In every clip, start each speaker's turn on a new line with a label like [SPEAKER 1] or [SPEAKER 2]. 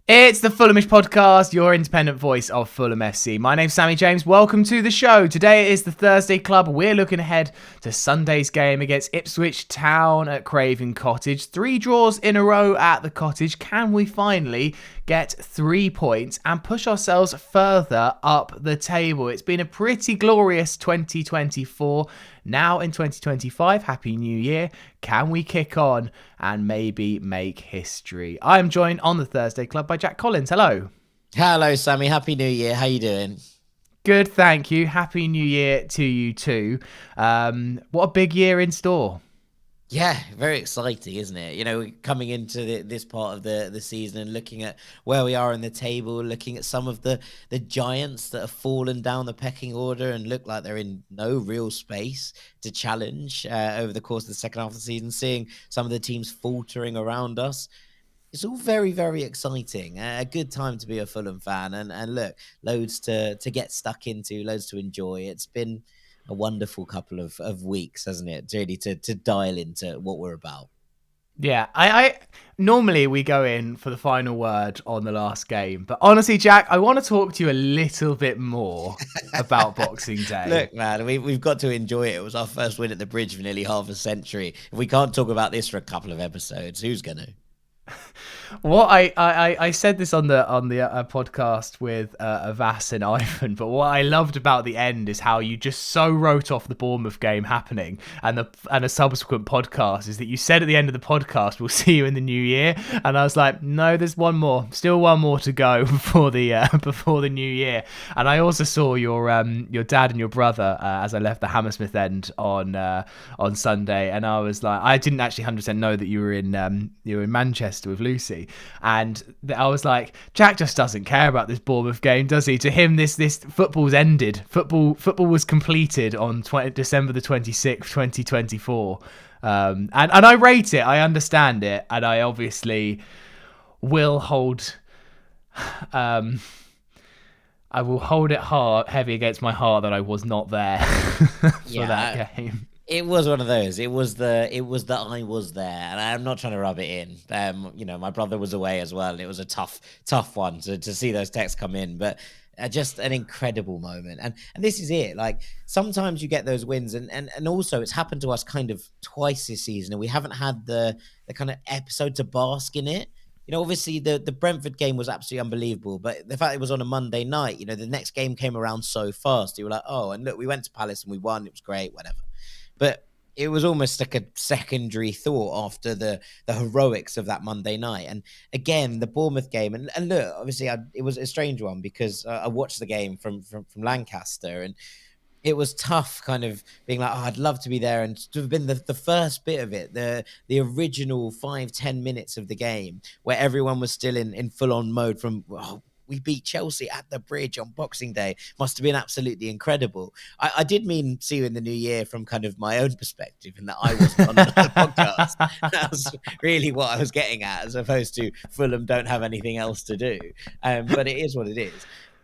[SPEAKER 1] It's the Fulhamish podcast, your independent voice of Fulham FC. My name's Sammy James. Welcome to the show. Today is the Thursday Club. We're looking ahead to Sunday's game against Ipswich Town at Cottage. 3 draws in a row at the Cottage. Can we finally get 3 points and push ourselves further up the table? It's been a pretty glorious 2024. Now in 2025, Happy New Year. Can we kick on and maybe make history? I am joined on the Thursday Club by Jack Collins. Hello.
[SPEAKER 2] Hello, Sammy. Happy New Year. How you doing?
[SPEAKER 1] Good, thank you. Happy New Year to you too. What a big year in store.
[SPEAKER 2] Yeah, very exciting, isn't it? You know, coming into this part of the season and looking at where we are in the table, looking at some of the giants that have fallen down the pecking order and look like they're in no real space to challenge over the course of the second half of the season, seeing some of the teams faltering around us. It's all very, very exciting. A good time to be a Fulham fan. And look, loads to get stuck into, loads to enjoy. It's been a wonderful couple of weeks, hasn't it? Really to dial into what we're about.
[SPEAKER 1] Yeah, I normally we go in for the final word on the last game, but honestly, Jack, I want to talk to you a little bit more about Boxing Day.
[SPEAKER 2] Look, man, we've got to enjoy it. It was our first win at the Bridge for nearly half a century. If we can't talk about this for a couple of episodes, who's going to?
[SPEAKER 1] What I said this on the podcast with Avas and Ivan, but what I loved about the end is how you just so wrote off the Bournemouth game happening, and a subsequent podcast is that you said at the end of the podcast, "We'll see you in the new year," and I was like, "No, there's still one more to go before the new year." And I also saw your dad and your brother as I left the Hammersmith end on Sunday, and I was like, I didn't actually 100% know that you were in Manchester with Lucy. And I was like, Jack just doesn't care about this Bournemouth game, does he? To him, this football's ended. Football was completed on December the 26th, 2024. And I rate it. I understand it. And I obviously will hold... I will hold it heavy against my heart that I was not there for that game.
[SPEAKER 2] It was one of those. It was that I was there, and I'm not trying to rub it in. My brother was away as well, and it was a tough one to see those texts come in. But just an incredible moment, and this is it. Like sometimes you get those wins, and also it's happened to us kind of twice this season, and we haven't had the kind of episode to bask in it. You know, obviously the Brentford game was absolutely unbelievable, but the fact it was on a Monday night, you know, the next game came around so fast. You were like, oh, and look, we went to Palace and we won. It was great, whatever. But it was almost like a secondary thought after the heroics of that Monday night. And again, the Bournemouth game. And look, obviously, it was a strange one because I watched the game from Lancaster. And it was tough kind of being like, oh, I'd love to be there. And to have been the first bit of it, the original 5-10 minutes of the game where everyone was still in full-on mode from, we beat Chelsea at the Bridge on Boxing Day. Must have been absolutely incredible. I did mean see you in the new year from kind of my own perspective, in that I wasn't on the podcast. That was really what I was getting at, as opposed to Fulham don't have anything else to do. But it is what it is.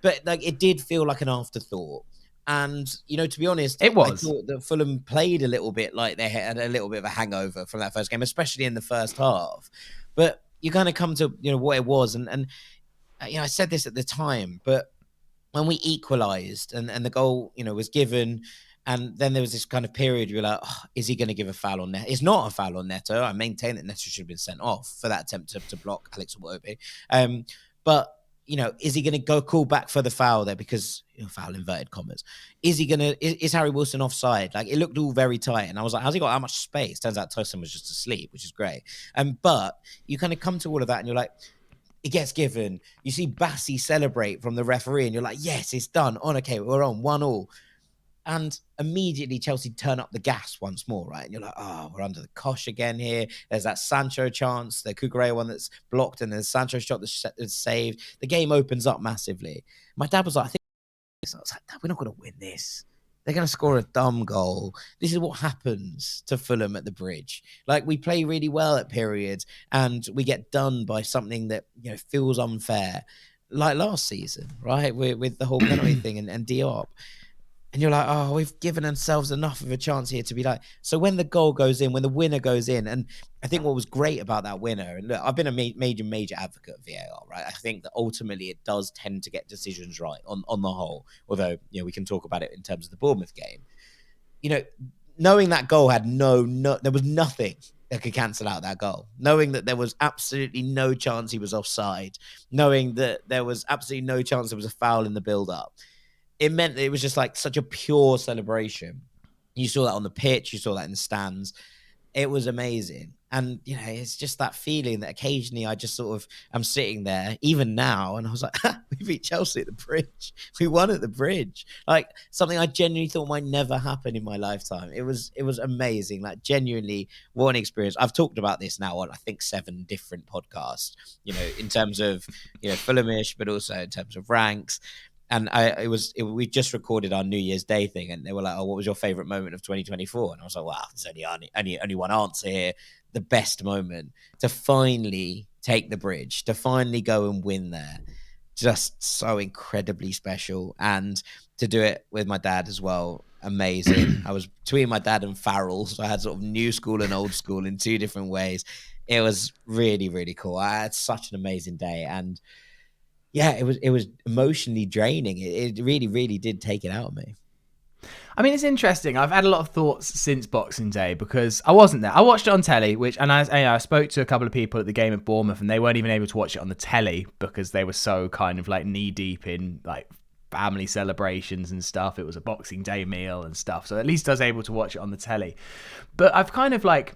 [SPEAKER 2] But like, it did feel like an afterthought. And, you know, to be honest,
[SPEAKER 1] It was.
[SPEAKER 2] I thought that Fulham played a little bit like they had a little bit of a hangover from that first game, especially in the first half. But you kind of come to, you know, what it was. And you know, I said this at the time, but when we equalised and the goal, you know, was given, and then there was this kind of period where you're like, oh, is he going to give a foul on Neto? It's not a foul on Neto. I maintain that Neto should have been sent off for that attempt to block Alex Iwobi. But, you know, is he going to go call back for the foul there? Because, you know, foul inverted commas. Is Harry Wilson offside? Like, it looked all very tight. And I was like, how's he got that much space? Turns out Tosin was just asleep, which is great. But you kind of come to all of that and you're like, it gets given. You see Bassi celebrate from the referee, and you're like, yes, it's done. Okay, we're on 1-1. And immediately Chelsea turn up the gas once more, right? And you're like, oh, we're under the cosh again here. There's that Sancho chance, the Cucurella one that's blocked, and there's Sancho shot that's saved. The game opens up massively. My dad was like, I was like, Dad, we're not going to win this. They're going to score a dumb goal. This is what happens to Fulham at the Bridge. Like, we play really well at periods and we get done by something that, you know, feels unfair. Like last season, right? With the whole penalty thing and Diop. And you're like, oh, we've given ourselves enough of a chance here to be like. So when the goal goes in, when the winner goes in, and I think what was great about that winner, and look, I've been a major advocate of VAR, right? I think that ultimately it does tend to get decisions right on the whole. Although, you know, we can talk about it in terms of the Bournemouth game. You know, knowing that goal had there was nothing that could cancel out that goal. Knowing that there was absolutely no chance he was offside, knowing that there was absolutely no chance there was a foul in the build-up, it meant that it was just like such a pure celebration. You saw that on the pitch, you saw that in the stands. It was amazing. And, you know, it's just that feeling that occasionally I just sort of, I'm sitting there, even now, and I was like, we beat Chelsea at the bridge. We won at the bridge. Like, something I genuinely thought might never happen in my lifetime. It was amazing. Like, genuinely, what an experience. I've talked about this now on, I think, 7 different podcasts, you know, in terms of, you know, Fulhamish, but also in terms of ranks. And we just recorded our New Year's Day thing, and they were like, "Oh, what was your favorite moment of 2024?" And I was like, "Wow, there's only one answer here. The best moment to finally take the bridge, to finally go and win there, just so incredibly special, and to do it with my dad as well, amazing. I was between my dad and Farrell, so I had sort of new school and old school in 2 different ways. It was really, really cool. I had such an amazing day, and yeah, it was emotionally draining. It really, really did take it out of me.
[SPEAKER 1] I mean, it's interesting. I've had a lot of thoughts since Boxing Day because I wasn't there. I watched it on telly, I spoke to a couple of people at the game at Bournemouth, and they weren't even able to watch it on the telly because they were so kind of like knee deep in like family celebrations and stuff. It was a Boxing Day meal and stuff, so at least I was able to watch it on the telly. But I've kind of like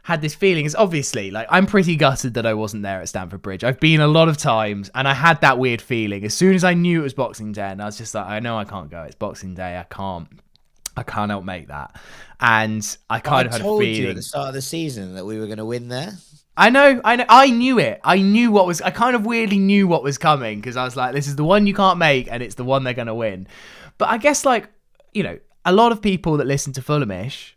[SPEAKER 1] had this feeling, is obviously like I'm pretty gutted that I wasn't there at Stamford Bridge. I've been a lot of times, and I had that weird feeling as soon as I knew it was Boxing Day, and I was just like, I know I can't go. It's Boxing Day. I can't make that. And I kind of had a feeling. I told you
[SPEAKER 2] at the start of the season that we were going to win there.
[SPEAKER 1] I know. I knew it. I kind of weirdly knew what was coming because I was like, this is the one you can't make, and it's the one they're going to win. But I guess, like, you know, a lot of people that listen to Fulhamish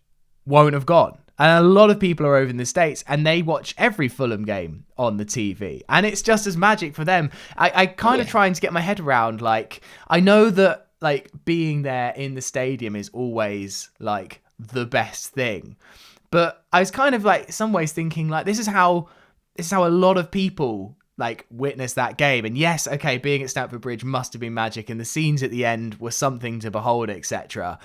[SPEAKER 1] won't have gone. And a lot of people are over in the States, and they watch every Fulham game on the TV. And it's just as magic for them. I kind of trying to get my head around, like, I know that, like, being there in the stadium is always, like, the best thing. But I was kind of, like, some ways thinking, like, this is how a lot of people, like, witness that game. And yes, okay, being at Stamford Bridge must have been magic, and the scenes at the end were something to behold, etc.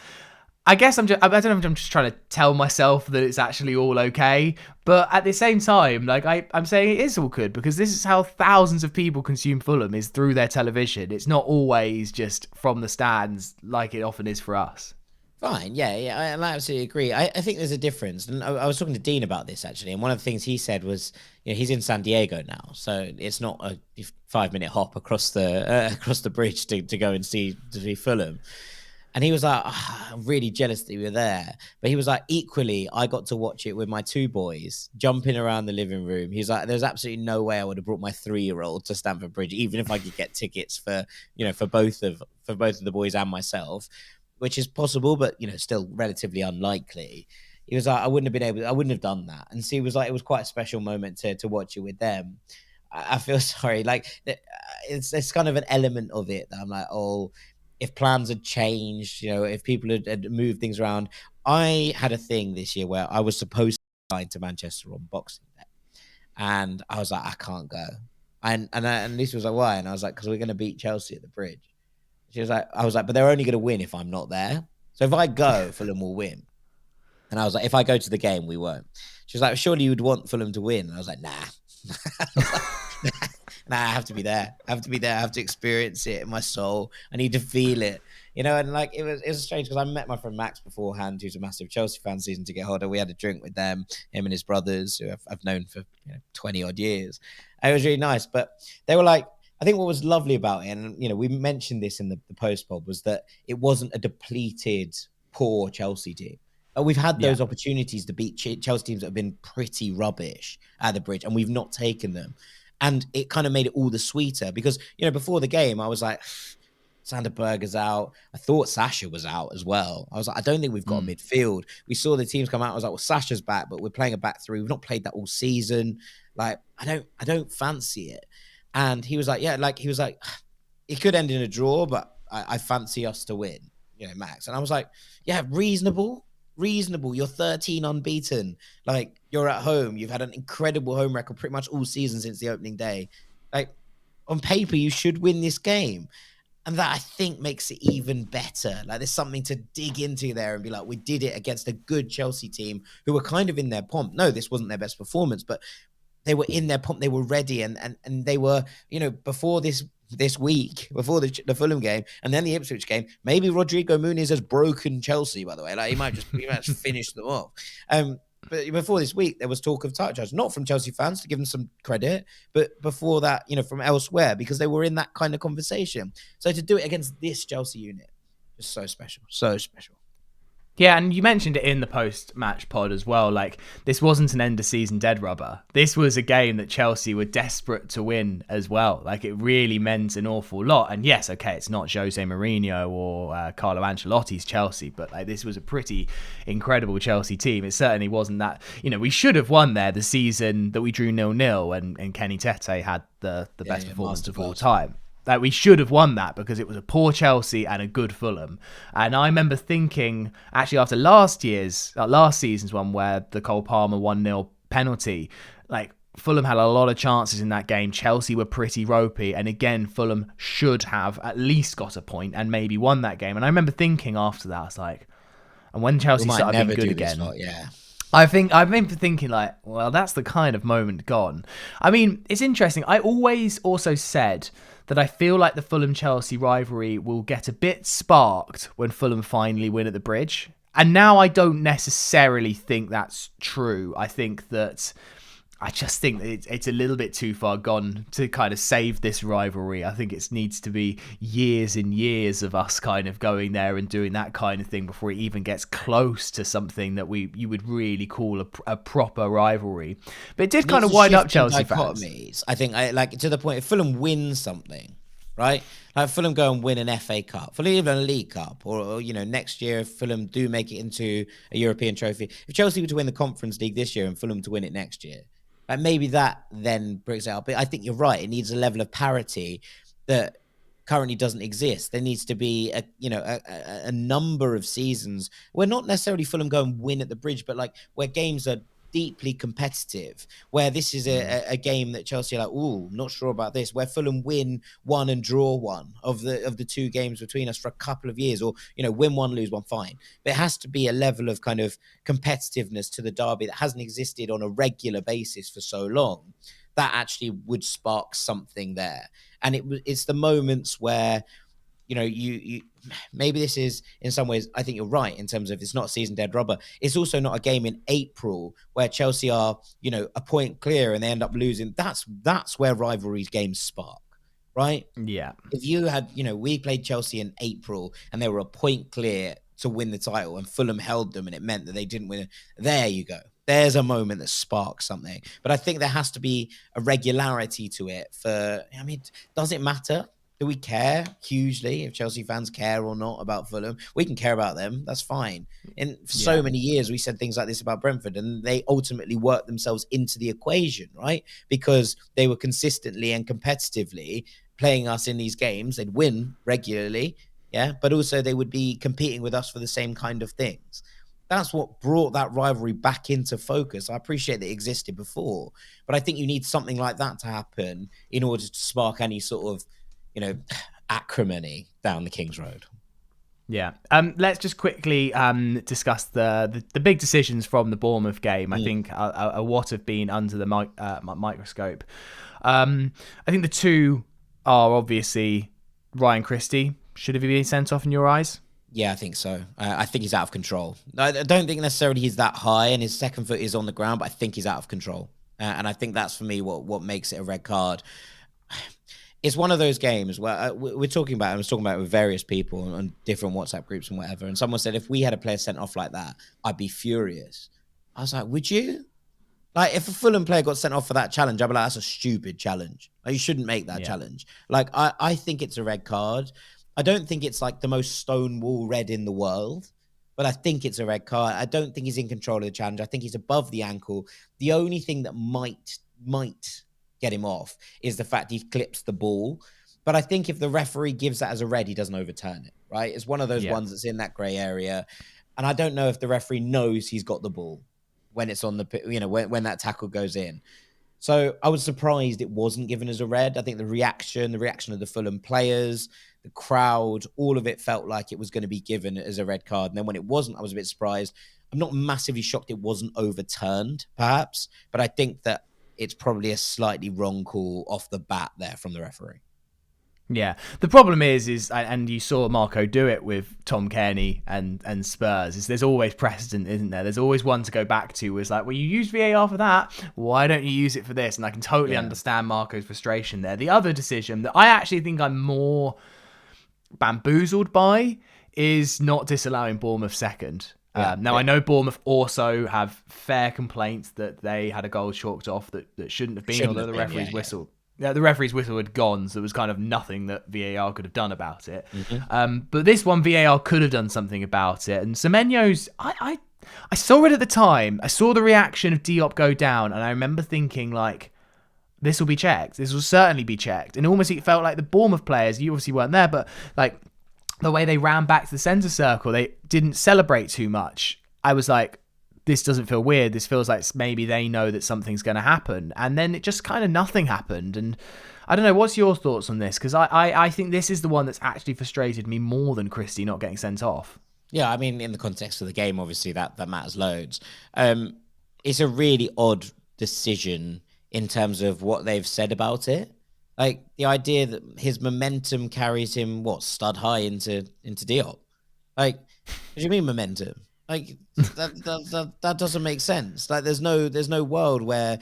[SPEAKER 1] I guess I don't know if I'm just trying to tell myself that it's actually all okay, but at the same time, like I'm saying it is all good because this is how thousands of people consume Fulham, is through their television. It's not always just from the stands like it often is for us.
[SPEAKER 2] Fine, yeah, I absolutely agree. I think there's a difference, and I was talking to Dean about this actually, and one of the things he said was, you know, he's in San Diego now, so it's not a 5-minute hop across the bridge to go and see Fulham. And he was like, oh, I'm really jealous that you were there. But he was like, equally, I got to watch it with my 2 boys jumping around the living room. He's like, there's absolutely no way I would have brought my 3-year-old to Stamford Bridge, even if I could get tickets for both of the boys and myself, which is possible, but, you know, still relatively unlikely. He was like, I wouldn't have done that. And so he was like, it was quite a special moment to watch it with them. I feel sorry. Like, it's kind of an element of it that I'm like, oh, if plans had changed, you know, if people had moved things around. I had a thing this year where I was supposed to fly to Manchester on Boxing Day, and I was like, I can't go. And Lisa was like, why? And I was like, because we're going to beat Chelsea at the bridge. I was like, but they're only going to win if I'm not there. So if I go, Fulham will win. And I was like, if I go to the game, we won't. She was like, surely you would want Fulham to win. And I was like, nah. Nah, I have to be there. I have to experience it in my soul. I need to feel it, you know. And like it was strange because I met my friend Max beforehand, who's a massive Chelsea fan, season ticket holder. We had a drink with them, him and his brothers, who I've known for 20 odd years. And it was really nice. But they were like, I think what was lovely about it, and you know, we mentioned this in the post pod, was that it wasn't a depleted, poor Chelsea team. We've had those opportunities to beat Chelsea teams that have been pretty rubbish at the bridge, and we've not taken them. And it kind of made it all the sweeter because, you know, before the game, I was like, Sander Berger's out. I thought Sasha was out as well. I was like, I don't think we've got a midfield. We saw the teams come out. I was like, well, Sasha's back, but we're playing a back 3. We've not played that all season. Like, I don't fancy it. And he was like, it could end in a draw, but I fancy us to win. max. And I was like, yeah, reasonable. You're 13 unbeaten. Like, you're at home. You've had an incredible home record pretty much all season since the opening day. Like, on paper, you should win this game. And that, I think, makes it even better. Like, there's something to dig into there and be like, we did it against a good Chelsea team who were kind of in their pomp. No, this wasn't their best performance, but they were in their pomp. They were ready, and they were, before this week, before the Fulham game, and then the Ipswich game. Maybe Rodrigo Muniz has broken Chelsea. By the way, like he might just finish them off. But before this week, there was talk of touch, not from Chelsea fans to give them some credit, but before that, from elsewhere, because they were in that kind of conversation. So to do it against this Chelsea unit, just so special, so special.
[SPEAKER 1] Yeah, and you mentioned it in the post-match pod as well. Like, this wasn't an end-of-season dead rubber. This was a game that Chelsea were desperate to win as well. Like, it really meant an awful lot. And yes, okay, it's not Jose Mourinho or Carlo Ancelotti's Chelsea, but like, this was a pretty incredible Chelsea team. It certainly wasn't that. We should have won there the season that we drew 0-0 and Kenny Tete had the best performance of all time. Like, we should have won that because it was a poor Chelsea and a good Fulham. And I remember thinking, actually, after last season's one where the Cole Palmer 1-0 penalty, like, Fulham had a lot of chances in that game. Chelsea were pretty ropey. And again, Fulham should have at least got a point and maybe won that game. And I remember thinking after that, I was like, and when Chelsea started being good again, I've been thinking like, well, that's the kind of moment gone. I mean, it's interesting. I always also said that I feel like the Fulham-Chelsea rivalry will get a bit sparked when Fulham finally win at the Bridge. And now I don't necessarily think that's true. I just think that it's a little bit too far gone to kind of save this rivalry. I think it needs to be years and years of us kind of going there and doing that kind of thing before it even gets close to something that you would really call a proper rivalry. But it did kind of wind up Chelsea fans.
[SPEAKER 2] I think, like, to the point, if Fulham wins something, right? Like, Fulham go and win an FA Cup, Fulham even a League Cup, or next year if Fulham do make it into a European trophy. If Chelsea were to win the Conference League this year and Fulham to win it next year, like, maybe that then brings it up. But I think you're right. It needs a level of parity that currently doesn't exist. There needs to be a number of seasons where not necessarily Fulham go and win at the Bridge, but like where games are deeply competitive, where this is a game that Chelsea are like, ooh, not sure about this, where Fulham win one and draw one of the two games between us for a couple of years, or win one, lose one, fine. But it has to be a level of kind of competitiveness to the derby that hasn't existed on a regular basis for so long. That actually would spark something there. And it's the moments where you maybe this is, in some ways, I think you're right in terms of it's not a season dead rubber. It's also not a game in April where Chelsea are, a point clear and they end up losing. That's where rivalries games spark, right?
[SPEAKER 1] Yeah.
[SPEAKER 2] If you had, we played Chelsea in April and they were a point clear to win the title and Fulham held them and it meant that they didn't win. There you go. There's a moment that sparks something. But I think there has to be a regularity to it does it matter? Do we care hugely if Chelsea fans care or not about Fulham? We can care about them. That's fine. And for so many years, we said things like this about Brentford, and they ultimately worked themselves into the equation, right? Because they were consistently and competitively playing us in these games. They'd win regularly, but also they would be competing with us for the same kind of things. That's what brought that rivalry back into focus. I appreciate that it existed before, but I think you need something like that to happen in order to spark any sort of acrimony down the King's Road.
[SPEAKER 1] Yeah. Let's just quickly discuss the big decisions from the Bournemouth game. I think are what have been under the microscope. I think the two are obviously Ryan Christie. Should have he been sent off in your eyes?
[SPEAKER 2] Yeah, I think so. I think he's out of control. I don't think necessarily he's that high and his second foot is on the ground, but I think he's out of control. And I think that's, for me, what makes it a red card. It's one of those games where we're talking about, I was talking about it with various people on different WhatsApp groups and whatever, and someone said, if we had a player sent off like that, I'd be furious. I was like, would you? Like, if a Fulham player got sent off for that challenge, I'd be like, that's a stupid challenge. Like, you shouldn't make that challenge. Like, I think it's a red card. I don't think it's like the most stonewall red in the world, but I think it's a red card. I don't think he's in control of the challenge. I think he's above the ankle. The only thing that might get him off is the fact he clips the ball. But I think if the referee gives that as a red, he doesn't overturn it, right? It's one of those ones that's in that grey area. And I don't know if the referee knows he's got the ball when it's on the, when that tackle goes in. So I was surprised it wasn't given as a red. I think the reaction of the Fulham players, the crowd, all of it felt like it was going to be given as a red card. And then when it wasn't, I was a bit surprised. I'm not massively shocked it wasn't overturned, perhaps, but I think that it's probably a slightly wrong call off the bat there from the referee.
[SPEAKER 1] Yeah, the problem is, and you saw Marco do it with Tom Cairney and Spurs, is there's always precedent, isn't there? There's always one to go back to. Was like, well, you used VAR for that. Why don't you use it for this? And I can totally understand Marco's frustration there. The other decision that I actually think I'm more bamboozled by is not disallowing Bournemouth second. I know Bournemouth also have fair complaints that they had a goal chalked off that shouldn't have been, although the referee's whistle. Yeah, the referee's whistle had gone, so there was kind of nothing that VAR could have done about it. Mm-hmm. But this one, VAR could have done something about it. And Semenyo's, I saw it at the time. I saw the reaction of Diop go down, and I remember thinking, like, this will be checked. This will certainly be checked. And almost it felt like the Bournemouth players, you obviously weren't there, but like the way they ran back to the centre circle, they didn't celebrate too much. I was like, this doesn't feel weird. This feels like maybe they know that something's going to happen. And then it just kind of nothing happened. And I don't know, what's your thoughts on this? Because I think this is the one that's actually frustrated me more than Christie not getting sent off.
[SPEAKER 2] Yeah, I mean, in the context of the game, obviously that matters loads. It's a really odd decision in terms of what they've said about it. Like the idea that his momentum carries him, stud high into Diop. Like, what do you mean momentum? Like that doesn't make sense. Like there's no world where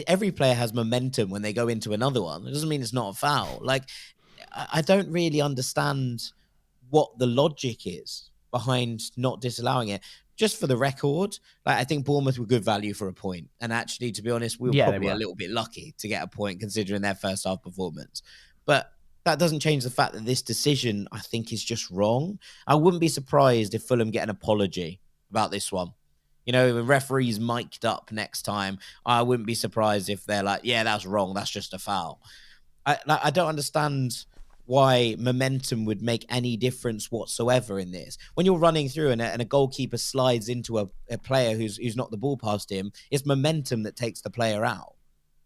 [SPEAKER 2] every player has momentum when they go into another one. It doesn't mean it's not a foul. Like I don't really understand what the logic is behind not disallowing it. Just for the record, like I think Bournemouth were good value for a point. And actually, to be honest, we were probably a little bit lucky to get a point considering their first half performance. But that doesn't change the fact that this decision, I think, is just wrong. I wouldn't be surprised if Fulham get an apology about this one. You know, the referee's mic'd up next time. I wouldn't be surprised if they're like, yeah, that's wrong. That's just a foul. I don't understand why momentum would make any difference whatsoever in this. When you're running through and a goalkeeper slides into a player who's not the ball past him, it's momentum that takes the player out,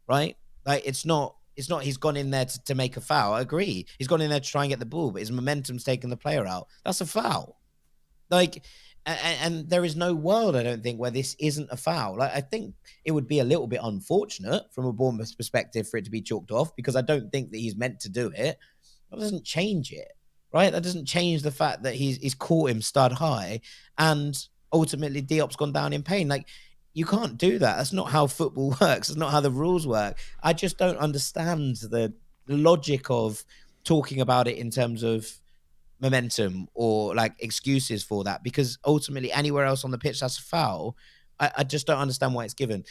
[SPEAKER 2] right? Like it's not he's gone in there to make a foul. I agree. He's gone in there to try and get the ball, but his momentum's taken the player out. That's a foul. Like, and there is no world, I don't think, where this isn't a foul. Like, I think it would be a little bit unfortunate from a Bournemouth perspective for it to be chalked off because I don't think that he's meant to do it. That doesn't change it, right? That doesn't change the fact that he's caught him stud high and ultimately Diop's gone down in pain. Like, you can't do that. That's not how football works. That's not how the rules work. I just don't understand the logic of talking about it in terms of momentum or like excuses for that, because ultimately anywhere else on the pitch, that's a foul. I just don't understand why it's given.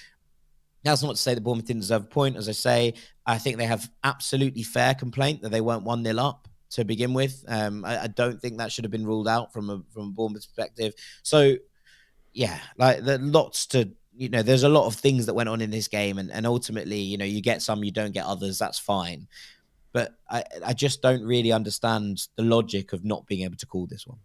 [SPEAKER 2] That's not to say that Bournemouth didn't deserve a point. As I say, I think they have absolutely fair complaint that they weren't 1-0 up to begin with. I don't think that should have been ruled out from a Bournemouth perspective. So, yeah, like there's a lot of things that went on in this game, and ultimately, you get some, you don't get others. That's fine. But I just don't really understand the logic of not being able to call this one.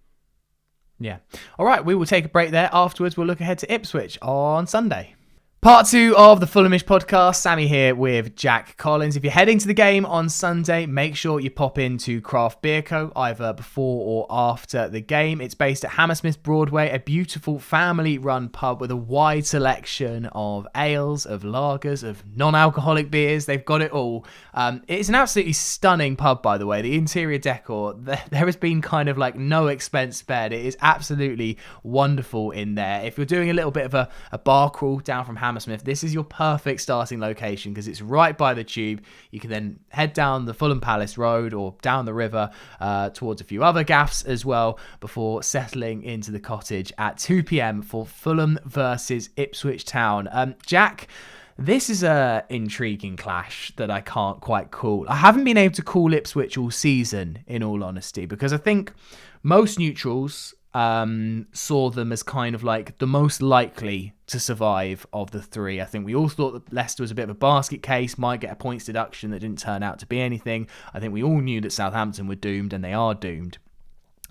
[SPEAKER 1] Yeah. All right, we will take a break there. Afterwards, we'll look ahead to Ipswich on Sunday. Part 2 of the Fulhamish podcast. Sammy here with Jack Collins. If you're heading to the game on Sunday, make sure you pop into Craft Beer Co. either before or after the game. It's based at Hammersmith Broadway, a beautiful family-run pub with a wide selection of ales, of lagers, of non-alcoholic beers. They've got it all. It's an absolutely stunning pub, by the way. The interior decor, there has been kind of like no expense spared. It is absolutely wonderful in there. If you're doing a little bit of a bar crawl down from Hammersmith, this is your perfect starting location because it's right by the tube. You can then head down the Fulham Palace Road or down the river towards a few other gaffs as well before settling into the Cottage at 2 p.m. for Fulham versus Ipswich Town. Jack, this is an intriguing clash that I can't quite call. I haven't been able to call Ipswich all season, in all honesty, because I think most neutrals saw them as kind of like the most likely to survive of the three. I think we all thought that Leicester was a bit of a basket case, might get a points deduction that didn't turn out to be anything. I think we all knew that Southampton were doomed, and they are doomed.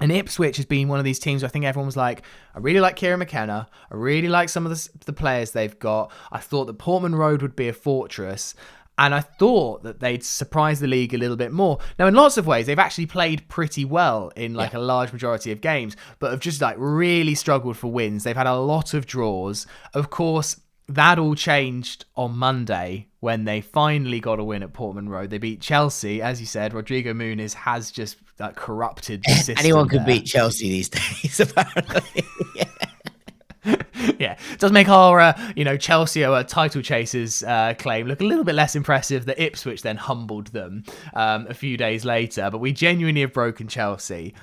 [SPEAKER 1] And Ipswich has been one of these teams where I think everyone was like, I really like Kieran McKenna. I really like some of the players they've got. I thought that Portman Road would be a fortress. And I thought that they'd surprise the league a little bit more. Now, in lots of ways, they've actually played pretty well in like a large majority of games, but have just like really struggled for wins. They've had a lot of draws. Of course, that all changed on Monday when they finally got a win at Portman Road. They beat Chelsea. As you said, Rodrigo Muniz has just corrupted the system.
[SPEAKER 2] Anyone could beat Chelsea these days, apparently.
[SPEAKER 1] Yeah, it does make our Chelsea title chasers claim look a little bit less impressive. That Ipswich then humbled them a few days later, but we genuinely have broken Chelsea.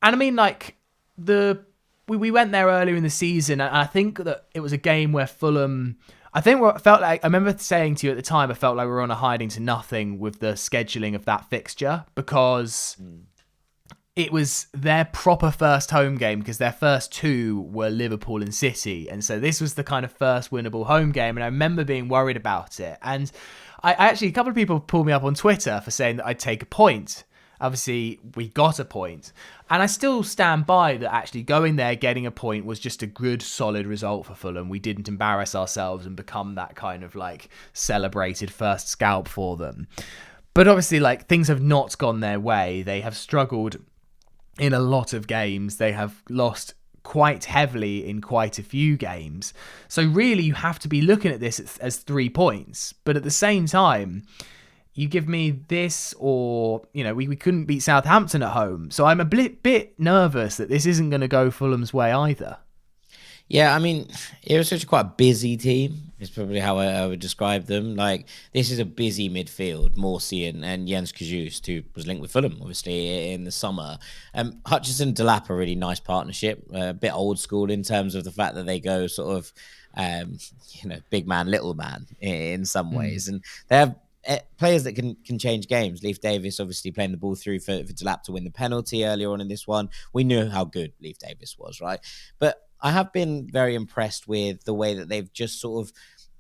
[SPEAKER 1] And I mean, like we went there earlier in the season, and I think that it was a game where Fulham. I remember saying to you at the time, I felt like we were on a hiding to nothing with the scheduling of that fixture, because it was their proper first home game, because their first two were Liverpool and City. And so this was the kind of first winnable home game. And I remember being worried about it. And I actually, a couple of people pulled me up on Twitter for saying that I'd take a point. Obviously, we got a point. And I still stand by that actually going there, getting a point was just a good, solid result for Fulham. We didn't embarrass ourselves and become that kind of like celebrated first scalp for them. But obviously, like, things have not gone their way. They have struggled in a lot of games. They have lost quite heavily in quite a few games. So really, you have to be looking at this as 3 points. But at the same time, you give me this, or, we couldn't beat Southampton at home. So I'm a bit nervous that this isn't going to go Fulham's way either.
[SPEAKER 2] Yeah, I mean, it was such a quite busy team. Is probably how I would describe them. Like, this is a busy midfield. Morsi and Jens Kajust, who was linked with Fulham, obviously, in the summer. Hutchinson and Delap are a really nice partnership. A bit old school in terms of the fact that they go sort of, big man, little man in some ways. And they have players that can change games. Leif Davis obviously playing the ball through for Delap to win the penalty earlier on in this one. We knew how good Leif Davis was, right? But I have been very impressed with the way that they've just sort of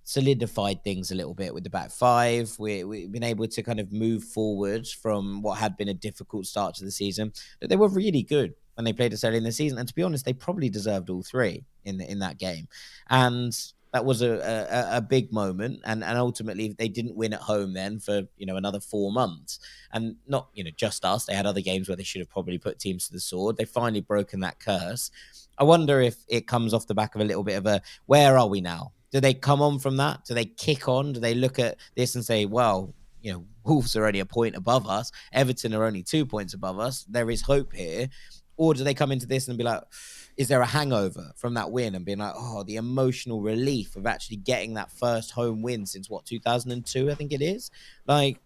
[SPEAKER 2] solidified things a little bit with the back five. We've been able to kind of move forward from what had been a difficult start to the season. But they were really good when they played us early in the season. And to be honest, they probably deserved all three in that game. And that was a big moment. And ultimately, they didn't win at home then for, another 4 months. And not, just us. They had other games where they should have probably put teams to the sword. They've finally broken that curse. I wonder if it comes off the back of a little bit of a, where are we now? Do they come on from that? Do they kick on? Do they look at this and say, well, Wolves are only a point above us. Everton are only 2 points above us. There is hope here. Or do they come into this and be like, is there a hangover from that win and being like, oh, the emotional relief of actually getting that first home win since 2002, I think it is? Like,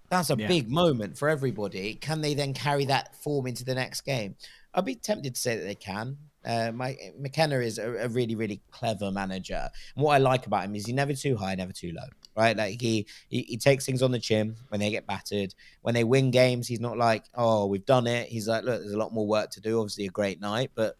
[SPEAKER 2] that's a big moment for everybody. Can they then carry that form into the next game? I'd be tempted to say that they can. McKenna is a really, really clever manager. And what I like about him is he's never too high, never too low, right? Like he takes things on the chin when they get battered. When they win games, he's not like, oh, we've done it. He's like, look, there's a lot more work to do. Obviously a great night, but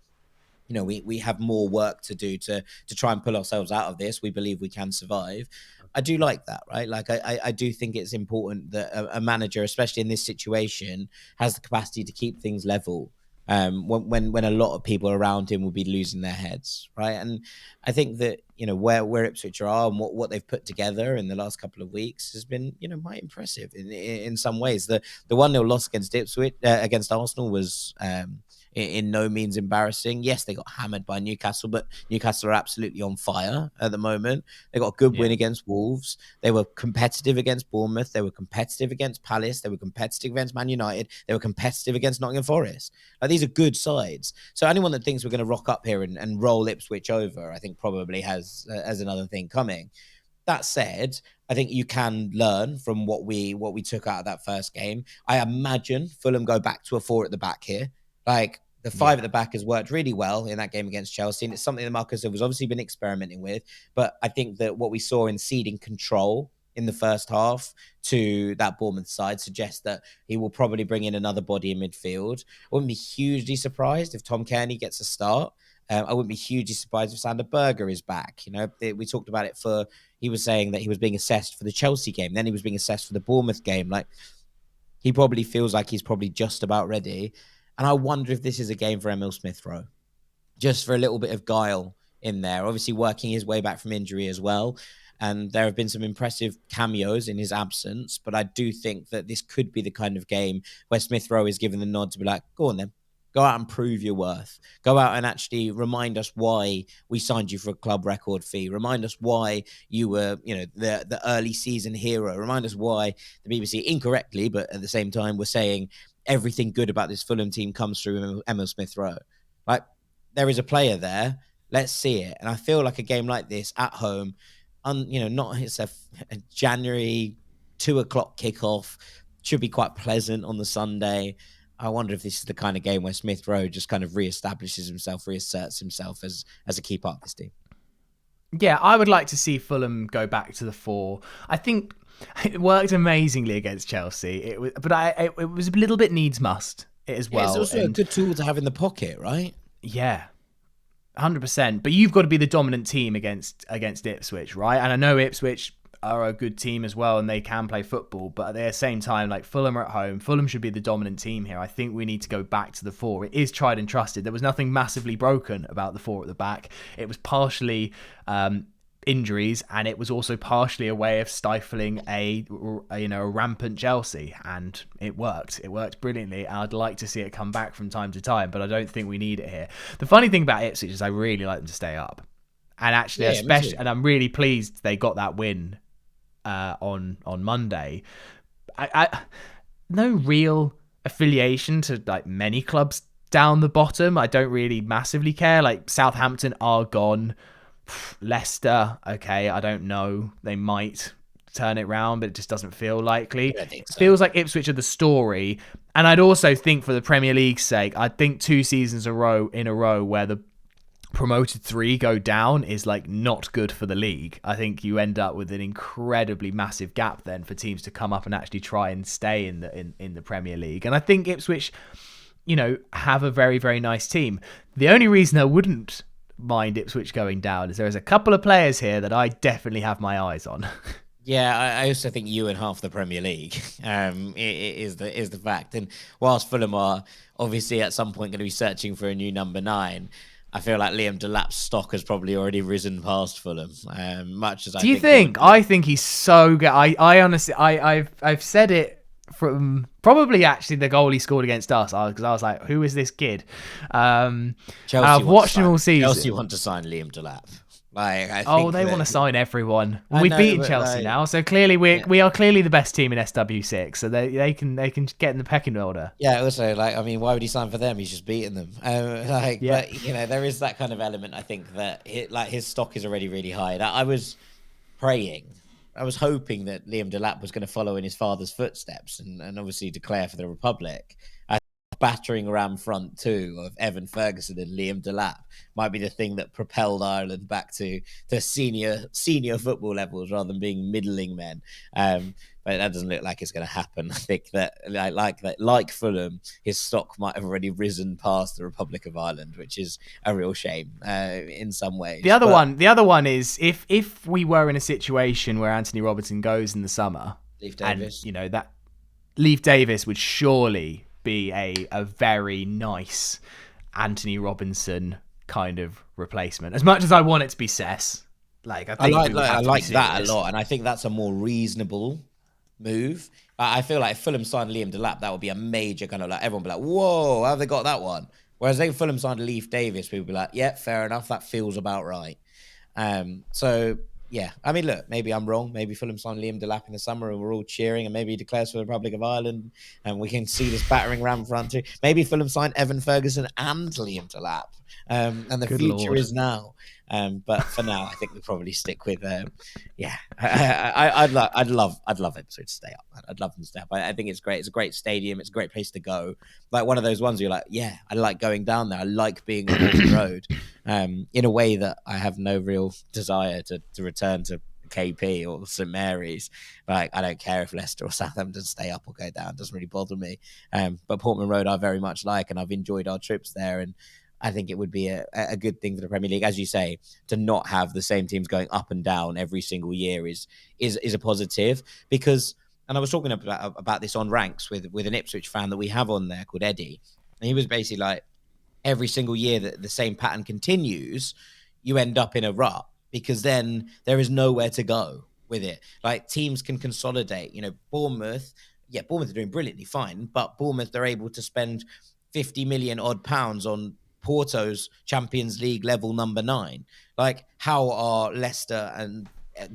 [SPEAKER 2] we have more work to do to try and pull ourselves out of this. We believe we can survive. I do like that, right? Like I do think it's important that a manager, especially in this situation, has the capacity to keep things level. When a lot of people around him will be losing their heads, right? And I think that where Ipswich are and what they've put together in the last couple of weeks has been quite impressive in some ways. The 1-0 loss against Ipswich against Arsenal was in no means embarrassing. Yes, they got hammered by Newcastle, but Newcastle are absolutely on fire at the moment. They got a good win against Wolves. They were competitive against Bournemouth. They were competitive against Palace. They were competitive against Man United. They were competitive against Nottingham Forest. Like, these are good sides. So anyone that thinks we're going to rock up here and roll Ipswich over, I think probably has another thing coming. That said, I think you can learn from what we took out of that first game. I imagine Fulham go back to a 4 at the back here. Like, the 5 at the back has worked really well in that game against Chelsea. And it's something that Marcus has obviously been experimenting with. But I think that what we saw in ceding control in the first half to that Bournemouth side suggests that he will probably bring in another body in midfield. I wouldn't be hugely surprised if Tom Kearney gets a start. I wouldn't be hugely surprised if Sander Berger is back. We talked about it he was saying that he was being assessed for the Chelsea game. Then he was being assessed for the Bournemouth game. Like, he probably feels like he's probably just about ready. And I wonder if this is a game for Emil Smith-Rowe, just for a little bit of guile in there. Obviously working his way back from injury as well. And there have been some impressive cameos in his absence. But I do think that this could be the kind of game where Smith-Rowe is given the nod to be like, go on then. Go out and prove your worth. Go out and actually remind us why we signed you for a club record fee. Remind us why you were, the early season hero. Remind us why the BBC incorrectly, but at the same time, were saying everything good about this Fulham team comes through Emil Smith-Rowe. Like, there is a player there. Let's see it. And I feel like a game like this at home, it's a January 2:00 kickoff, should be quite pleasant on the Sunday. I wonder if this is the kind of game where Smith-Rowe just kind of reestablishes himself, reasserts himself as a key part of this team.
[SPEAKER 1] Yeah, I would like to see Fulham go back to the 4. I think it worked amazingly against Chelsea. It was a little bit needs must as well.
[SPEAKER 2] It's also a good tool to have in the pocket, right?
[SPEAKER 1] Yeah, 100%. But you've got to be the dominant team against Ipswich, right? And I know Ipswich are a good team as well, and they can play football, but at the same time, like, Fulham are at home. Fulham should be the dominant team here. I think we need to go back to the 4. It is tried and trusted. There was nothing massively broken about the 4 at the back. It was partially injuries, and it was also partially a way of stifling a rampant Chelsea, and it worked. It worked brilliantly. I'd like to see it come back from time to time, but I don't think we need it here. The funny thing about Ipswich is I really like them to stay up, and actually, and I'm really pleased they got that win on Monday. I no real affiliation to like many clubs down the bottom. I don't really massively care. Like, Southampton are gone. Leicester, okay, I don't know. They might turn it round, but it just doesn't feel likely. It feels like Ipswich are the story. And I'd also think, for the Premier League's sake, I think 2 seasons in a row where the promoted 3 go down is like not good for the league. I think you end up with an incredibly massive gap then for teams to come up and actually try and stay in the Premier League. And I think Ipswich, have a very, very nice team. The only reason I wouldn't mind Ipswich going down is there's a couple of players here that I definitely have my eyes on.
[SPEAKER 2] Yeah, I also think you and half the Premier League is the fact. And whilst Fulham are obviously at some point going to be searching for a new number 9, I feel like Liam Delap's stock has probably already risen past Fulham. Much as
[SPEAKER 1] do you think? I think he's so good. I honestly, I've said it from probably actually the goal he scored against us, because I was like, who is this kid? I've watched him all season.
[SPEAKER 2] Chelsea want to sign Liam Delap. Like, I
[SPEAKER 1] think they want to sign everyone. We've beaten Chelsea now, so clearly we are clearly the best team in SW6. So they can get in the pecking order.
[SPEAKER 2] Yeah. Also, why would he sign for them? He's just beaten them. But there is that kind of element. I think that his stock is already really high. I was praying. I was hoping that Liam Delap was going to follow in his father's footsteps and obviously declare for the Republic. Battering around front 2 of Evan Ferguson and Liam Delap might be the thing that propelled Ireland back to senior football levels rather than being middling men. But that doesn't look like it's going to happen. I think that like Fulham, his stock might have already risen past the Republic of Ireland, which is a real shame in some ways.
[SPEAKER 1] The other one is if we were in a situation where Anthony Robinson goes in the summer,
[SPEAKER 2] Leif Davis,
[SPEAKER 1] and that Leif Davis would surely be a very nice Anthony Robinson kind of replacement. As much as I want it to be Cess, I
[SPEAKER 2] like that a lot, and I think that's a more reasonable move. I feel like if Fulham signed Liam Delap, that would be a major kind of everyone would be like, whoa, how have they got that one? Whereas if Fulham signed Leif Davis, people would be like, yeah, fair enough, that feels about right. So yeah, I mean, look, maybe I'm wrong. Maybe Fulham signed Liam Delap in the summer and we're all cheering, and maybe he declares for the Republic of Ireland and we can see this battering ram front too. Maybe Fulham signed Evan Ferguson and Liam Delap, and the
[SPEAKER 1] Good
[SPEAKER 2] future
[SPEAKER 1] Lord.
[SPEAKER 2] is now. But for now, I think we probably stick with, I'd love Ipswich to stay up. I'd love them to stay up. I think it's great. It's a great stadium. It's a great place to go. Like one of those ones where you're like, yeah, I like going down there. I like being on the road. In a way that I have no real desire to return to KP or St Mary's. Like, I don't care if Leicester or Southampton stay up or go down. It doesn't really bother me. But Portman Road I very much like, and I've enjoyed our trips there. And I think it would be a good thing for the Premier League, as you say, to not have the same teams going up and down every single year is a positive. Because, and I was talking about this on Ranks with an Ipswich fan that we have on there called Eddie, and he was basically like, every single year that the same pattern continues, you end up in a rut, because then there is nowhere to go with it. Like, teams can consolidate. Bournemouth are doing brilliantly fine, but Bournemouth, they're able to spend 50 million odd pounds on Porto's Champions League level number 9. Like, how are Leicester and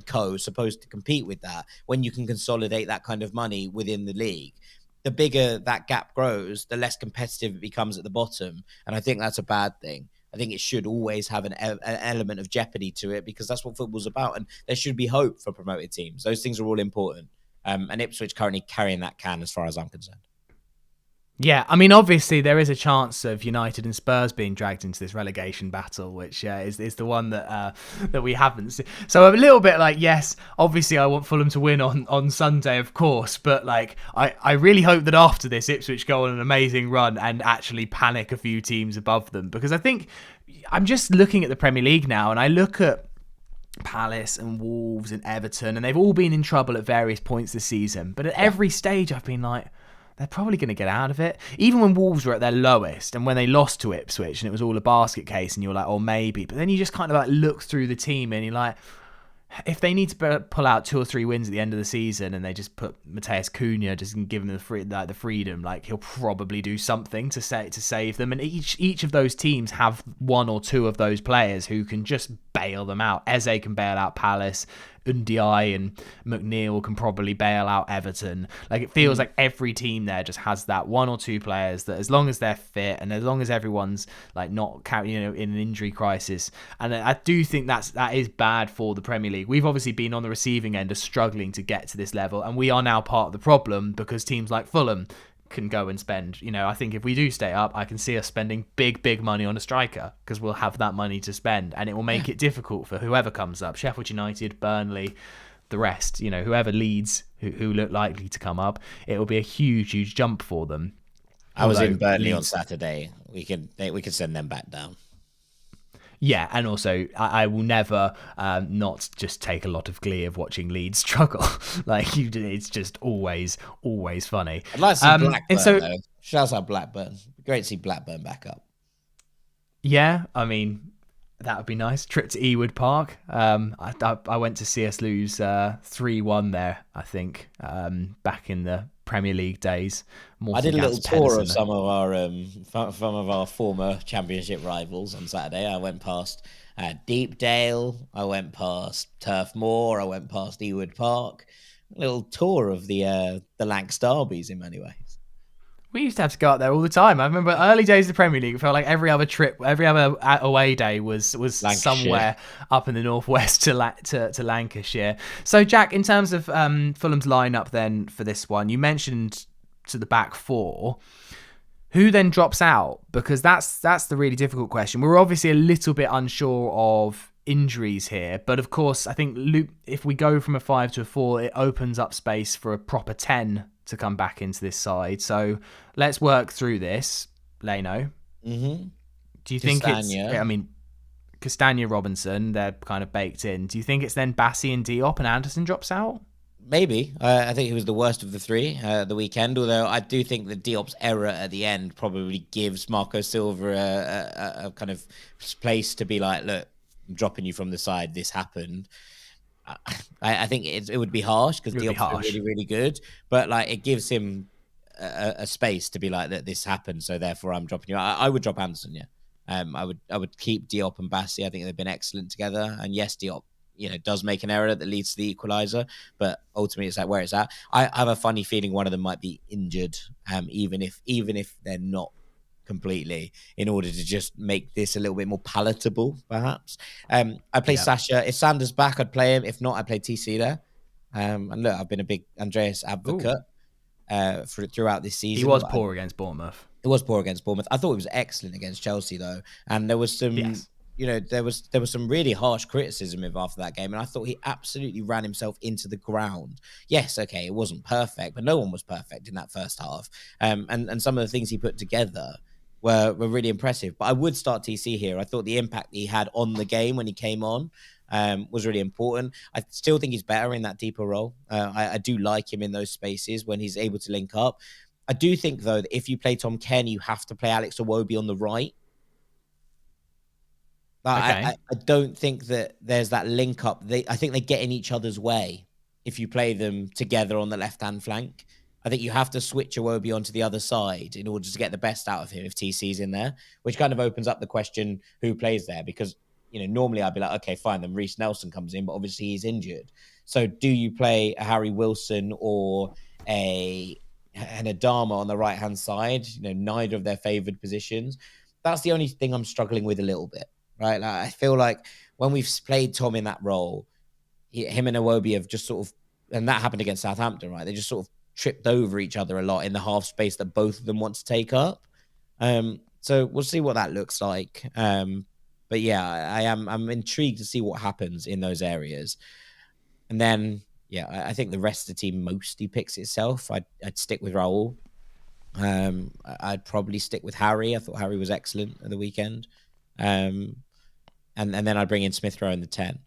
[SPEAKER 2] co supposed to compete with that when you can consolidate that kind of money within the league? The bigger that gap grows, the less competitive it becomes at the bottom. And I think that's a bad thing. I think it should always have an element of jeopardy to it, because that's what football's about. And there should be hope for promoted teams. Those things are all important. And Ipswich currently carrying that can, as far as I'm concerned.
[SPEAKER 1] Yeah, I mean, obviously there is a chance of United and Spurs being dragged into this relegation battle, which is the one that we haven't seen. So a little bit like, yes, obviously I want Fulham to win on Sunday, of course, but like I really hope that after this Ipswich go on an amazing run and actually panic a few teams above them, because I think I'm just looking at the Premier League now and I look at Palace and Wolves and Everton, and they've all been in trouble at various points this season, but at every stage I've been like, they're probably going to get out of it. Even when Wolves were at their lowest and when they lost to Ipswich and it was all a basket case and you're like, oh, maybe. But then you just kind of like look through the team and you're like, if they need to pull out 2 or 3 wins at the end of the season and they just put Mateus Cunha, just give him the freedom, like he'll probably do something to save them. And each of those teams have 1 or 2 of those players who can just bail them out. Eze can bail out Palace. Ndiaye and McNeil can probably bail out Everton. Like, it feels like every team there just has that 1 or 2 players that, as long as they're fit and as long as everyone's like not in an injury crisis, and I do think that is bad for the Premier League. We've obviously been on the receiving end of struggling to get to this level, and we are now part of the problem because teams like Fulham can go and spend. I think if we do stay up, I can see us spending big money on a striker, because we'll have that money to spend, and it will make it difficult for whoever comes up. Sheffield United, Burnley, the rest, whoever leads who look likely to come up, it will be a huge jump for them.
[SPEAKER 2] I was in Burnley on Saturday. We could send them back down.
[SPEAKER 1] Yeah, and also I will never not just take a lot of glee of watching Leeds struggle. It's just always funny.
[SPEAKER 2] I'd like to see Blackburn, though. Shouts out Blackburn. Great to see Blackburn back up.
[SPEAKER 1] Yeah, I mean, that would be nice. Trip to Ewood Park. I went to see us lose 3-1 there, I think, back in the Premier League days.
[SPEAKER 2] I did a little tour of some of our former Championship rivals on Saturday. I went past Deepdale. I went past Turf Moor. I went past Ewood Park. A little tour of the Lancs derbies in many ways.
[SPEAKER 1] We used to have to go out there all the time. I remember early days of the Premier League, it felt like every other away day was somewhere up in the northwest to Lancashire. So, Jack, in terms of Fulham's lineup then for this one, you mentioned to the back 4. Who then drops out? Because that's the really difficult question. We're obviously a little bit unsure of injuries here, but of course, I think if we go from a 5 to a 4, it opens up space for a proper 10 to come back into this side. So let's work through this. Leno, do you think Castagna, Robinson, they're kind of baked in. Do you think it's then Bassey and Diop and Anderson drops out?
[SPEAKER 2] Maybe. I think he was the worst of the 3 the weekend, although I do think that Diop's error at the end probably gives Marco Silva a kind of place to be like, look, I'm dropping you from the side. This happened. I think it would be harsh because Diop's really, really good, but like it gives him a space to be like that. This happened, so therefore I'm dropping you. I would drop Anderson. Yeah, I would keep Diop and Bassey. I think they've been excellent together. And yes, Diop, does make an error that leads to the equaliser, but ultimately it's like where it's at. I have a funny feeling one of them might be injured, even if they're not completely, in order to just make this a little bit more palatable, perhaps. I play Sasha. If Sanders back, I'd play him. If not, I'd play TC there. And look, I've been a big Andreas advocate throughout this season.
[SPEAKER 1] He was poor against Bournemouth.
[SPEAKER 2] It was poor against Bournemouth. I thought he was excellent against Chelsea, though. And there was some there was some really harsh criticism of after that game, and I thought he absolutely ran himself into the ground. Yes, okay, it wasn't perfect, but no one was perfect in that first half. And some of the things he put together were really impressive. But I would start TC here. I thought the impact he had on the game when he came on was really important. I still think he's better in that deeper role. I do like him in those spaces when he's able to link up. I do think, though, that if you play Tom Cairney, you have to play Alex Iwobi on the right.
[SPEAKER 1] Okay.
[SPEAKER 2] I don't think that there's that link up. I think they get in each other's way if you play them together on the left-hand flank. I think you have to switch Iwobi onto the other side in order to get the best out of him if TC's in there, which kind of opens up the question who plays there, because normally I'd be like, okay, fine, then Reece Nelson comes in, but obviously he's injured. So do you play a Harry Wilson or an Adama on the right-hand side? Neither of their favoured positions. That's the only thing I'm struggling with a little bit. Right, like, I feel like when we've played Tom in that role, him and Iwobi have just sort of, and that happened against Southampton, right? They just sort of tripped over each other a lot in the half space that both of them want to take up. So we'll see what that looks like. But yeah, I'm intrigued to see what happens in those areas. And then, yeah, I think the rest of the team mostly picks itself. I'd stick with Raul. I'd probably stick with Harry. I thought Harry was excellent at the weekend. And then I'd bring in Smith Rowe in the 10.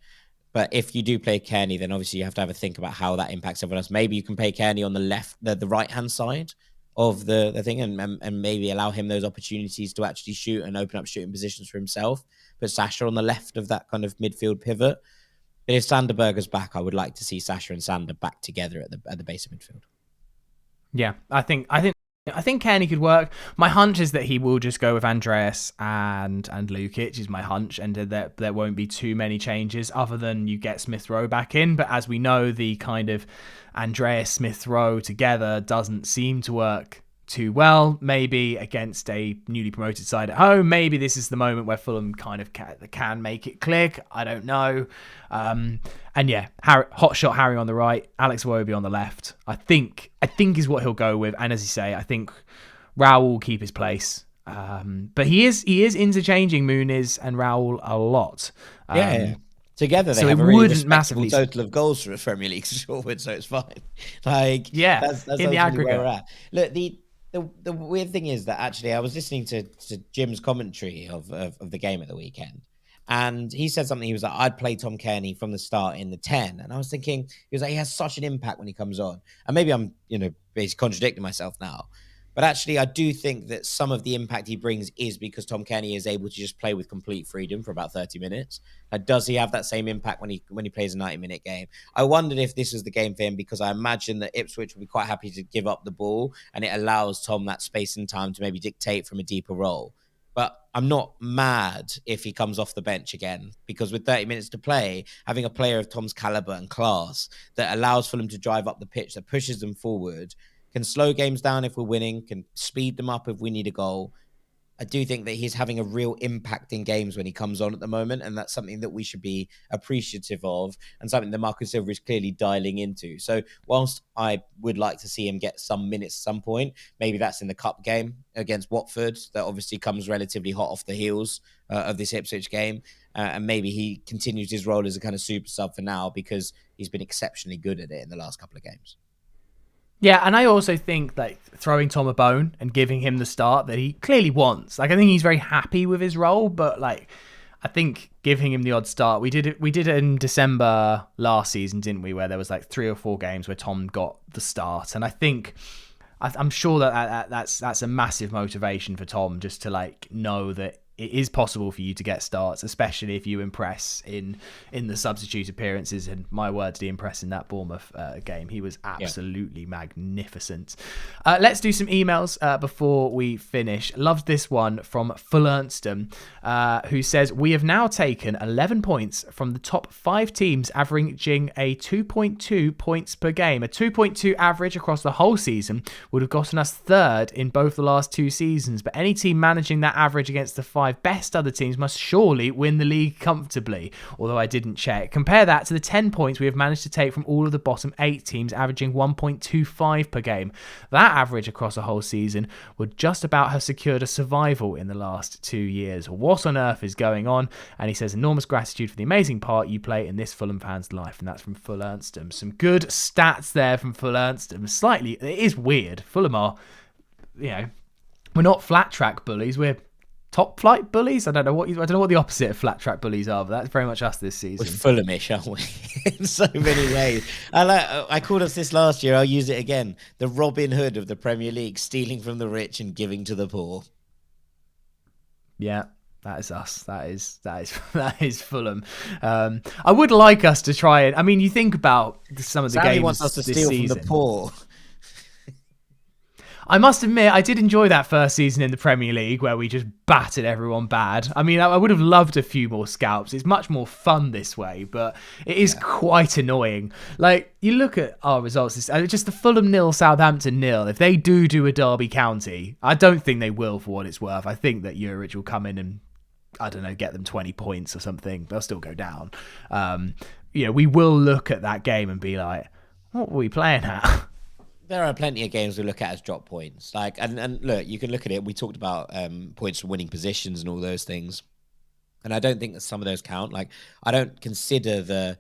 [SPEAKER 2] But if you do play Cairney, then obviously you have to have a think about how that impacts everyone else. Maybe you can play Cairney on the left, the right-hand side of the thing, and maybe allow him those opportunities to actually shoot and open up shooting positions for himself. Put Sasha on the left of that kind of midfield pivot. But if Sanderberger's back, I would like to see Sasha and Sander back together at the base of midfield.
[SPEAKER 1] Yeah, I think Cairney could work. My hunch is that he will just go with Andreas and Lukic is my hunch, and that there won't be too many changes other than you get Smith Rowe back in. But as we know, the kind of Andreas Smith Rowe together doesn't seem to work too well. Maybe against a newly promoted side at home, maybe this is the moment where Fulham kind of can make it click. I don't know. And yeah, hot shot Harry on the right, Alex Iwobi on the left. I think is what he'll go with. And as you say, I think Raul will keep his place. But he is interchanging Muniz and Raul a lot.
[SPEAKER 2] Yeah. Together, they
[SPEAKER 1] so
[SPEAKER 2] have
[SPEAKER 1] it
[SPEAKER 2] a really
[SPEAKER 1] wouldn't massively
[SPEAKER 2] total of goals for Premier League forward, so it's fine. Like,
[SPEAKER 1] yeah,
[SPEAKER 2] that's
[SPEAKER 1] in the aggregate.
[SPEAKER 2] Where we're at. Look, the weird thing is that actually I was listening to Jim's commentary of the game at the weekend, and he said something. He was like, I'd play Tom Cairney from the start in the 10. And I was thinking, he was like, he has such an impact when he comes on. And maybe I'm, basically contradicting myself now. But actually, I do think that some of the impact he brings is because Tom Cairney is able to just play with complete freedom for about 30 minutes. Does he have that same impact when he plays a 90-minute game? I wondered if this was the game for him, because I imagine that Ipswich would be quite happy to give up the ball, and it allows Tom that space and time to maybe dictate from a deeper role. But I'm not mad if he comes off the bench again, because with 30 minutes to play, having a player of Tom's caliber and class that allows Fulham to drive up the pitch, that pushes them forward, can slow games down if we're winning, can speed them up if we need a goal. I do think that he's having a real impact in games when he comes on at the moment, and that's something that we should be appreciative of, and something that Marcus Silva is clearly dialing into. So whilst I would like to see him get some minutes at some point, maybe that's in the cup game against Watford, that obviously comes relatively hot off the heels of this Ipswich game, and maybe he continues his role as a kind of super sub for now, because he's been exceptionally good at it in the last couple of games.
[SPEAKER 1] Yeah, and I also think like throwing Tom a bone and giving him the start that he clearly wants. Like, I think he's very happy with his role, but like, I think giving him the odd start. We did it in December last season, didn't we? Where there was like 3 or 4 games where Tom got the start, and I think I'm sure that's a massive motivation for Tom, just to like know that it is possible for you to get starts, especially if you impress in the substitute appearances. And my word, did he impress in that Bournemouth game? He was absolutely magnificent. Let's do some emails before we finish. Loved this one from Fullernston, who says, we have now taken 11 points from the top 5 teams, averaging a 2.2 points per game. A 2.2 average across the whole season would have gotten us 3rd in both the last 2 seasons, but any team managing that average against the 5 best other teams must surely win the league comfortably, although I didn't check. Compare that to the 10 points we have managed to take from all of the bottom 8 teams, averaging 1.25 per game. That average across a whole season would just about have secured a survival in the last 2 years. What on earth is going on? And he says, enormous gratitude for the amazing part you play in this Fulham fan's life. And that's from Full Ernstom. Some good stats there from Full Ernstom. Slightly, it is weird. Fulham are, we're not flat track bullies. We're top flight bullies. I don't know what the opposite of flat track bullies are, but that's very much us this season.
[SPEAKER 2] We're Fulhamish, aren't we? In so many ways. I called us this last year. I'll use it again. The Robin Hood of the Premier League, stealing from the rich and giving to the poor.
[SPEAKER 1] Yeah. That is us. That is Fulham. I would like us to try it. I mean, you think about some of the
[SPEAKER 2] Sammy
[SPEAKER 1] games
[SPEAKER 2] wants us to
[SPEAKER 1] this
[SPEAKER 2] steal
[SPEAKER 1] season.
[SPEAKER 2] from the poor.
[SPEAKER 1] I must admit, I did enjoy that first season in the Premier League where we just battered everyone bad. I mean, I would have loved a few more scalps. It's much more fun this way, but it is quite annoying. Like, you look at our results, just the Fulham 0, Southampton 0. If they do a Derby County, I don't think they will for what it's worth. I think that Juric will come in and, I don't know, get them 20 points or something. They'll still go down. We will look at that game and be like, what were we playing at?
[SPEAKER 2] There are plenty of games we look at as drop points. Like, and look, you can look at it. We talked about points from winning positions and all those things. And I don't think that some of those count. Like, I don't consider the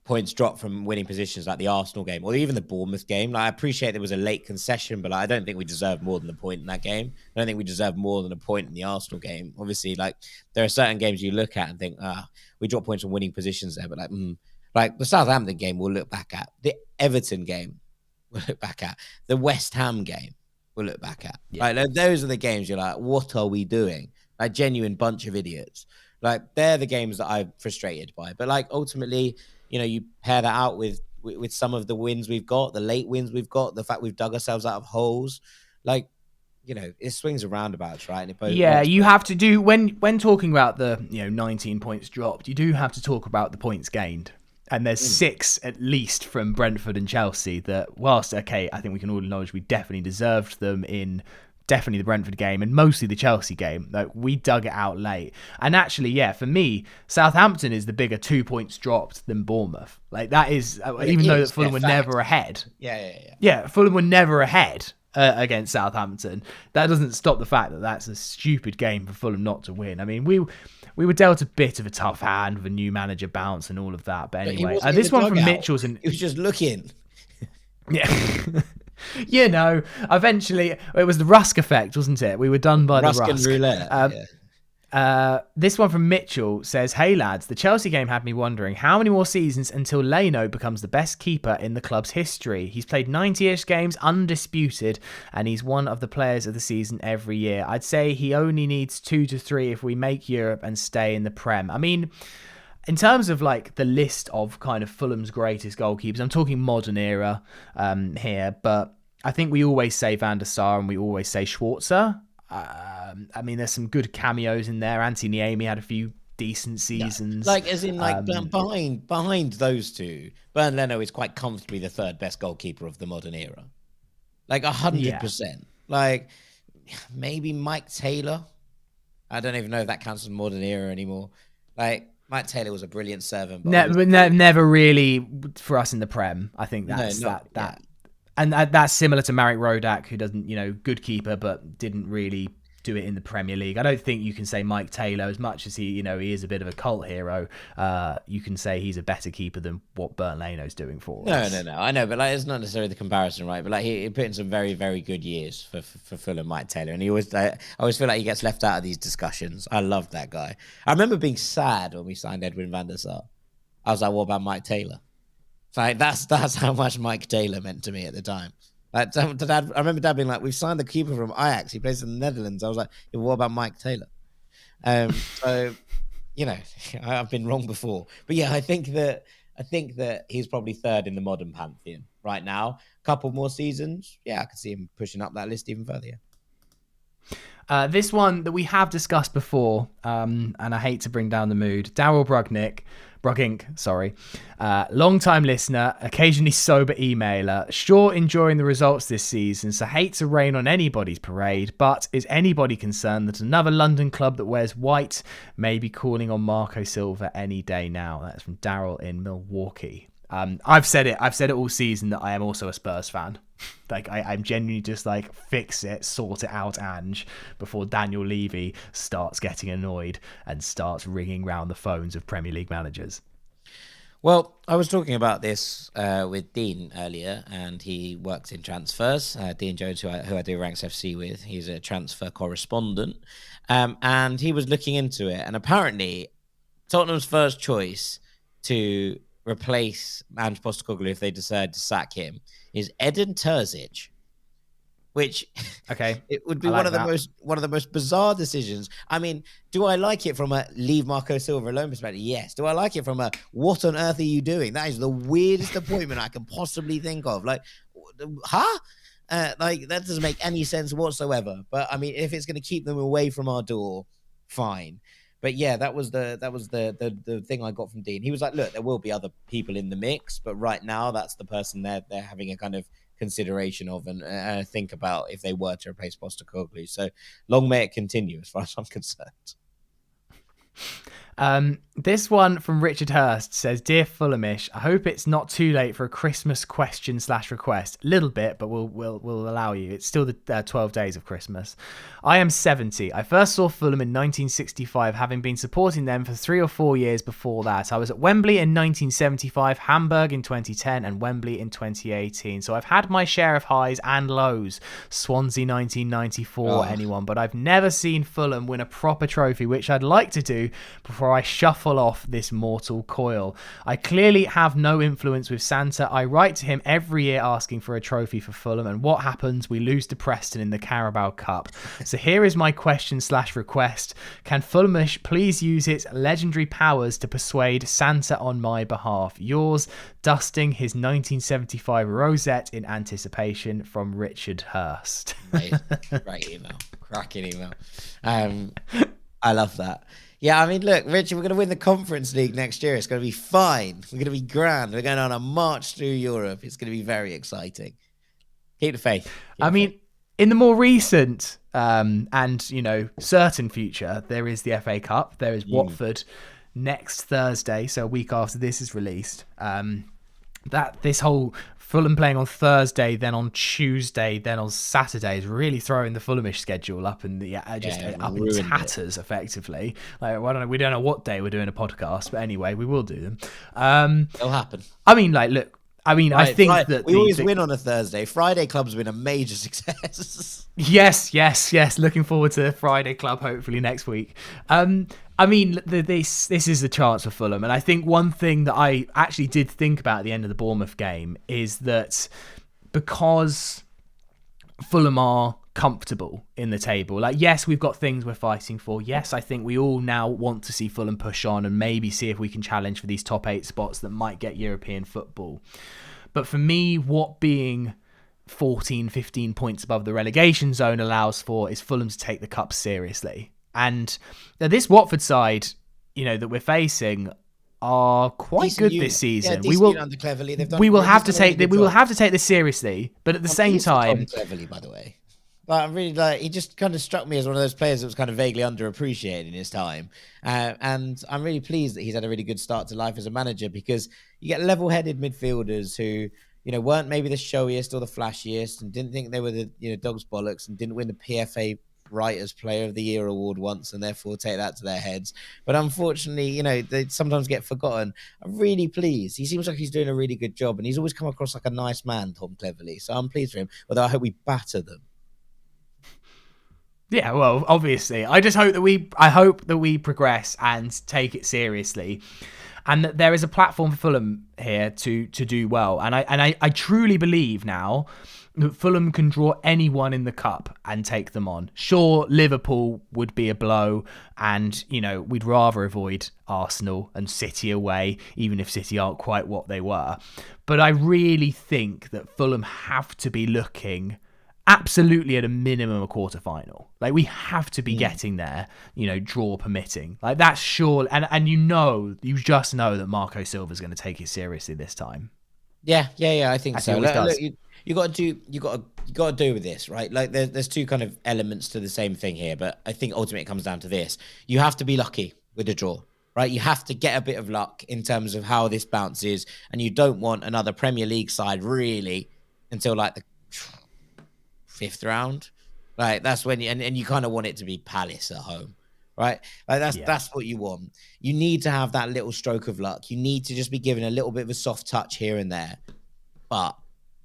[SPEAKER 2] points dropped from winning positions like the Arsenal game or even the Bournemouth game. Like, I appreciate there was a late concession, but I don't think we deserve more than a point in that game. I don't think we deserve more than a point in the Arsenal game. Obviously, like, there are certain games you look at and think, we dropped points from winning positions there. But like the Southampton game, we'll look back at. The Everton game, we'll look back at. The West Ham game, we'll look back at. Yeah. Like, those are the games you're like, what are we doing? Like, genuine bunch of idiots. Like, they're the games that I'm frustrated by. But, like, ultimately, you pair that out with some of the wins we've got, the late wins we've got, the fact we've dug ourselves out of holes. Like, it swings and roundabouts, right? And
[SPEAKER 1] you have to do, when talking about the 19 points dropped, you do have to talk about the points gained. And there's 6 at least from Brentford and Chelsea that, whilst, okay, I think we can all acknowledge we definitely deserved them in definitely the Brentford game and mostly the Chelsea game. Like, we dug it out late. And actually, for me, Southampton is the bigger 2 points dropped than Bournemouth. Like, that is, even though Fulham were never ahead. Yeah, Fulham were never ahead against Southampton. That doesn't stop the fact that that's a stupid game for Fulham not to win. I mean, we were dealt a bit of a tough hand with a new manager bounce and all of that. But anyway, this one from Mitchell's.
[SPEAKER 2] He was just looking.
[SPEAKER 1] Yeah. Eventually, it was the Rusk effect, wasn't it? We were done by
[SPEAKER 2] Rusk
[SPEAKER 1] the Rusk.
[SPEAKER 2] And roulette,
[SPEAKER 1] this one from Mitchell says, hey lads, the Chelsea game had me wondering how many more seasons until Leno becomes the best keeper in the club's history. He's played 90-ish games undisputed and he's one of the players of the season every year. I'd say he only needs 2 to 3 if we make Europe and stay in the Prem. I mean, in terms of like the list of kind of Fulham's greatest goalkeepers, I'm talking modern era here, but I think we always say Van der Sar and we always say Schwarzer. I mean, there's some good cameos in there. Anthony Amy had a few decent seasons.
[SPEAKER 2] Like, as in, like, behind those two, Bernd Leno is quite comfortably the 3rd best goalkeeper of the modern era. Like, 100%. Yeah. Like, maybe Mike Taylor. I don't even know if that counts as modern era anymore. Like, Mike Taylor was a brilliant servant. But
[SPEAKER 1] never really for us in the Prem. I think that's that. Yeah. And that's similar to Marek Rodak, who doesn't, good keeper, but didn't really do it in the Premier League. I don't think you can say Mike Taylor, as much as he is a bit of a cult hero. You can say he's a better keeper than what Bernd Leno's doing for us.
[SPEAKER 2] No. I know, but like, it's not necessarily the comparison, right? But like, he put in some very, very good years for Fulham, Mike Taylor, and I always feel like he gets left out of these discussions. I love that guy. I remember being sad when we signed Edwin van der Sar. I was like, what about Mike Taylor? Like, that's how much Mike Taylor meant to me at the time. Like, Dad, I remember Dad being like, we've signed the keeper from Ajax. He plays in the Netherlands. I was like, yeah, what about Mike Taylor? So, I've been wrong before. But yeah, I think that he's probably 3rd in the modern pantheon right now. A couple more seasons. Yeah, I could see him pushing up that list even further.
[SPEAKER 1] This one that we have discussed before, and I hate to bring down the mood. Daryl Brugink, sorry. Long-time listener, occasionally sober emailer. Sure enjoying the results this season, so hate to rain on anybody's parade, but is anybody concerned that another London club that wears white may be calling on Marco Silva any day now? That's from Daryl in Milwaukee. I've said it all season that I am also a Spurs fan. Like I'm genuinely just like, fix it, sort it out, Ange, before Daniel Levy starts getting annoyed and starts ringing round the phones of Premier League managers.
[SPEAKER 2] Well, I was talking about this with Dean earlier, and he works in transfers. Dean Jones, who I do Ranks FC with, he's a transfer correspondent, and he was looking into it. And apparently, Tottenham's first choice to replace Ange Postecoglou if they decide to sack him is Edin Terzic, which
[SPEAKER 1] okay,
[SPEAKER 2] it would be one of the most bizarre decisions. I mean, do I like it from a leave Marco Silva alone perspective? Yes. Do I like it from a what on earth are you doing? That is the weirdest appointment I can possibly think of. Like, huh? Like that doesn't make any sense whatsoever. But I mean, if it's going to keep them away from our door, fine. But yeah, that was the thing I got from Dean. He was like, look, there will be other people in the mix, but right now that's the person they're having a kind of consideration of and think about if they were to replace Postecoglou. So long may it continue as far as I'm concerned.
[SPEAKER 1] This one from Richard Hurst says, Dear Fulhamish, I hope it's not too late for a Christmas question/request. A little bit, but we'll allow you. It's still the 12 days of Christmas. I am 70. I first saw Fulham in 1965, having been supporting them for 3 or 4 years before that. I was at Wembley in 1975, Hamburg in 2010, and Wembley in 2018. So I've had my share of highs and lows. Swansea 1994, anyone, but I've never seen Fulham win a proper trophy, which I'd like to do before I shuffle off this mortal coil. I clearly have no influence with Santa. I write to him every year asking for a trophy for Fulham, and what happens? We lose to Preston in the Carabao Cup. So here is my question/request. Can Fulhamish please use its legendary powers to persuade Santa on my behalf? Yours, dusting his 1975 rosette in anticipation, from Richard Hurst.
[SPEAKER 2] Great email. Cracking email. I love that. Yeah, I mean, look, Richard, we're going to win the Conference League next year. It's going to be fine. We're going to be grand. We're going on a march through Europe. It's going to be very exciting. Keep the faith.
[SPEAKER 1] In the more recent and, certain future, there is the FA Cup. There is Watford next Thursday, so a week after this is released. This whole Fulham playing on Thursday, then on Tuesday, then on Saturday is really throwing the Fulhamish schedule up in the up in tatters, effectively. Like, we don't know what day we're doing a podcast, but anyway, we will do them.
[SPEAKER 2] It'll happen.
[SPEAKER 1] I mean, like, look. I mean, I think that
[SPEAKER 2] we always win on a Thursday. Friday Club's been a major success.
[SPEAKER 1] Yes. Looking forward to Friday Club, hopefully next week. I mean, this is the chance for Fulham. And I think one thing that I actually did think about at the end of the Bournemouth game is that because Fulham are comfortable in the table, like, yes, we've got things we're fighting for. Yes, I think we all now want to see Fulham push on and maybe see if we can challenge for these top 8 spots that might get European football. But for me, what being 14, 15 points above the relegation zone allows for is Fulham to take the cup seriously. And this Watford side, that we're facing are quite good this season.
[SPEAKER 2] Yeah, we
[SPEAKER 1] will have to take this seriously, but at the same time,
[SPEAKER 2] Cleverly, by the way. But I'm really he just kind of struck me as one of those players that was kind of vaguely underappreciated in his time. And I'm really pleased that he's had a really good start to life as a manager, because you get level-headed midfielders who, weren't maybe the showiest or the flashiest and didn't think they were the dog's bollocks and didn't win the PFA Writers Player of the Year award once and therefore take that to their heads. But unfortunately, they sometimes get forgotten. I'm really pleased. He seems like he's doing a really good job, and he's always come across like a nice man, Tom Cleverley. So I'm pleased for him, although I hope we batter them.
[SPEAKER 1] Yeah, well, obviously. I hope that we progress and take it seriously, and that there is a platform for Fulham here to do well. And I truly believe now that Fulham can draw anyone in the cup and take them on. Sure, Liverpool would be a blow, and we'd rather avoid Arsenal and City away, even if City aren't quite what they were. But I really think that Fulham have to be looking absolutely at a minimum a quarter-final. Like, we have to be getting there, draw permitting. Like, that's sure. And you just know that Marco Silva's going to take it seriously this time.
[SPEAKER 2] Yeah, I think
[SPEAKER 1] As he
[SPEAKER 2] so.
[SPEAKER 1] always does.
[SPEAKER 2] Look, you got to do with this, right? Like, there's two kind of elements to the same thing here, but I think ultimately it comes down to this: you have to be lucky with a draw, right? You have to get a bit of luck in terms of how this bounces, and you don't want another Premier League side really until like the fifth round. Like, that's when and you kind of want it to be Palace at home, right? Like, that's what you want. You need to have that little stroke of luck. You need to just be given a little bit of a soft touch here and there. But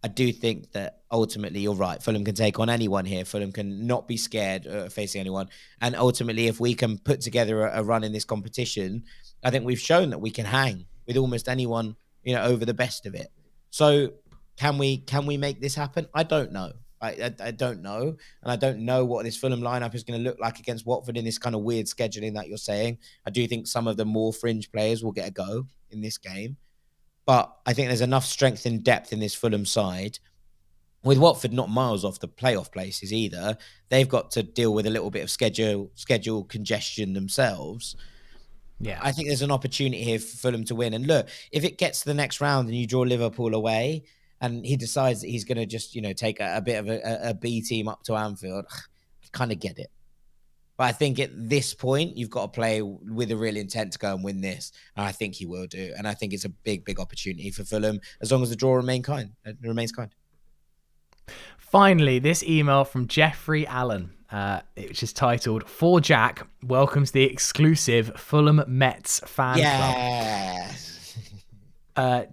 [SPEAKER 2] I do think that ultimately you're right. Fulham can take on anyone here. Fulham can not be scared facing anyone. And ultimately, if we can put together a run in this competition, I think we've shown that we can hang with almost anyone, over the best of it. So can we make this happen? I don't know. I don't know. And I don't know what this Fulham lineup is going to look like against Watford in this kind of weird scheduling that you're saying. I do think some of the more fringe players will get a go in this game. But I think there's enough strength and depth in this Fulham side. With Watford not miles off the playoff places either, they've got to deal with a little bit of schedule congestion themselves.
[SPEAKER 1] Yeah,
[SPEAKER 2] I think there's an opportunity here for Fulham to win. And look, if it gets to the next round and you draw Liverpool away, and he decides that he's going to just, take a bit of a B team up to Anfield, I kind of get it. But I think at this point, you've got to play with a real intent to go and win this. And I think he will do. And I think it's a big, big opportunity for Fulham as long as the draw remains kind.
[SPEAKER 1] Finally, this email from Jeffrey Allen, which is titled, "For Jack, welcomes the exclusive Fulham Mets fan club."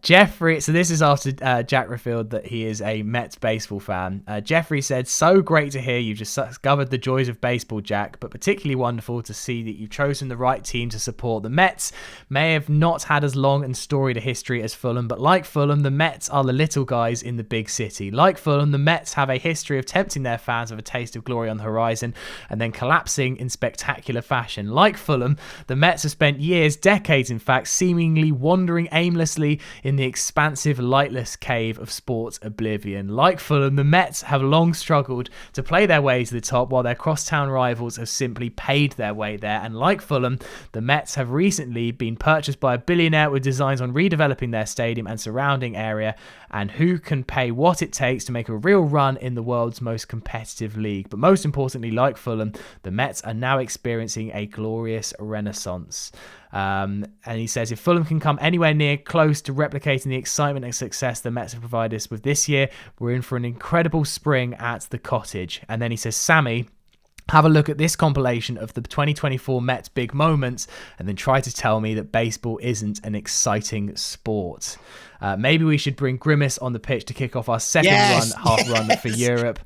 [SPEAKER 1] Jeffrey, so this is after Jack revealed that he is a Mets baseball fan. Jeffrey said, "So great to hear you've just discovered the joys of baseball, Jack, but particularly wonderful to see that you've chosen the right team to support. The Mets may have not had as long and storied a history as Fulham, but like Fulham, the Mets are the little guys in the big city. Like Fulham, the Mets have a history of tempting their fans with a taste of glory on the horizon and then collapsing in spectacular fashion. Like Fulham, the Mets have spent years, decades in fact, seemingly wandering aimlessly in the expansive, lightless cave of sports oblivion. Like Fulham, the Mets have long struggled to play their way to the top, while their crosstown rivals have simply paid their way there. And like Fulham, the Mets have recently been purchased by a billionaire with designs on redeveloping their stadium and surrounding area, and who can pay what it takes to make a real run in the world's most competitive league. But most importantly, like Fulham, the Mets are now experiencing a glorious renaissance." And he says, "If Fulham can come anywhere near close to replicating the excitement and success the Mets have provided us with this year, we're in for an incredible spring at the Cottage." And then he says, "Sammy, have a look at this compilation of the 2024 Mets big moments and then try to tell me that baseball isn't an exciting sport. Maybe we should bring Grimace on the pitch to kick off our second half run for Europe.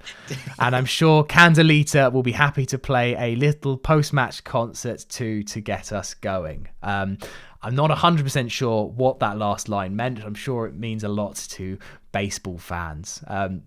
[SPEAKER 1] And I'm sure Candelita will be happy to play a little post-match concert to get us going." I'm not 100% sure what that last line meant. I'm sure it means a lot to baseball fans.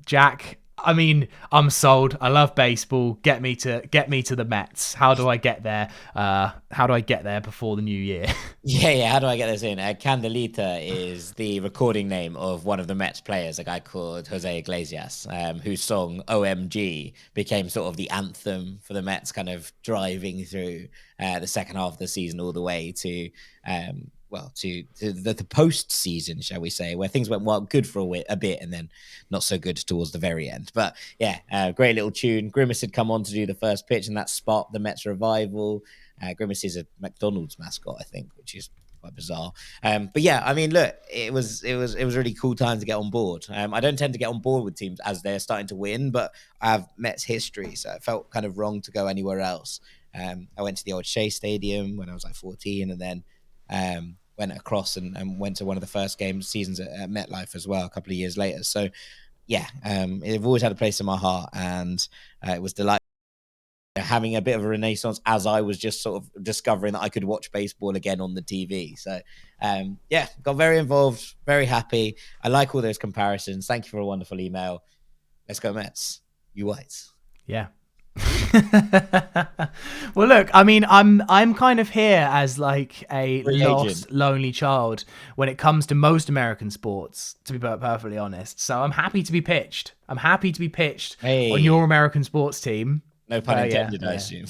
[SPEAKER 1] Jack, I mean, I'm sold. I love baseball. Get me to the Mets. How do I get there? How do I get there before the new year?
[SPEAKER 2] Yeah. How do I get this in? Candelita is the recording name of one of the Mets players, a guy called Jose Iglesias, whose song OMG became sort of the anthem for the Mets, kind of driving through the second half of the season all the way to the post season, shall we say, where things went good for a bit and then not so good towards the very end. But yeah, great little tune. Grimace had come on to do the first pitch, and that sparked the Mets revival. Grimace is a McDonald's mascot, I think, which is quite bizarre. But yeah, I mean, look, it was a really cool time to get on board. I don't tend to get on board with teams as they're starting to win, but I have Mets history, so it felt kind of wrong to go anywhere else. I went to the old Shea Stadium when I was like 14, and then went across and went to one of the first seasons at MetLife as well a couple of years later. So yeah, I've always had a place in my heart, and it was delightful having a bit of a renaissance as I was just sort of discovering that I could watch baseball again on the TV. So yeah, got very involved, very happy. I like all those comparisons. Thank you for a wonderful email. Let's go Mets. You whites.
[SPEAKER 1] Yeah. Well, look, I mean, I'm kind of here as like a
[SPEAKER 2] Free
[SPEAKER 1] lost,
[SPEAKER 2] agent.
[SPEAKER 1] lonely child when it comes to most American sports, to be perfectly honest. So I'm happy to be pitched. I'm happy to be pitched on your
[SPEAKER 2] Hey,
[SPEAKER 1] American sports team.
[SPEAKER 2] no pun
[SPEAKER 1] Yeah,
[SPEAKER 2] intended, I
[SPEAKER 1] yeah.
[SPEAKER 2] assume.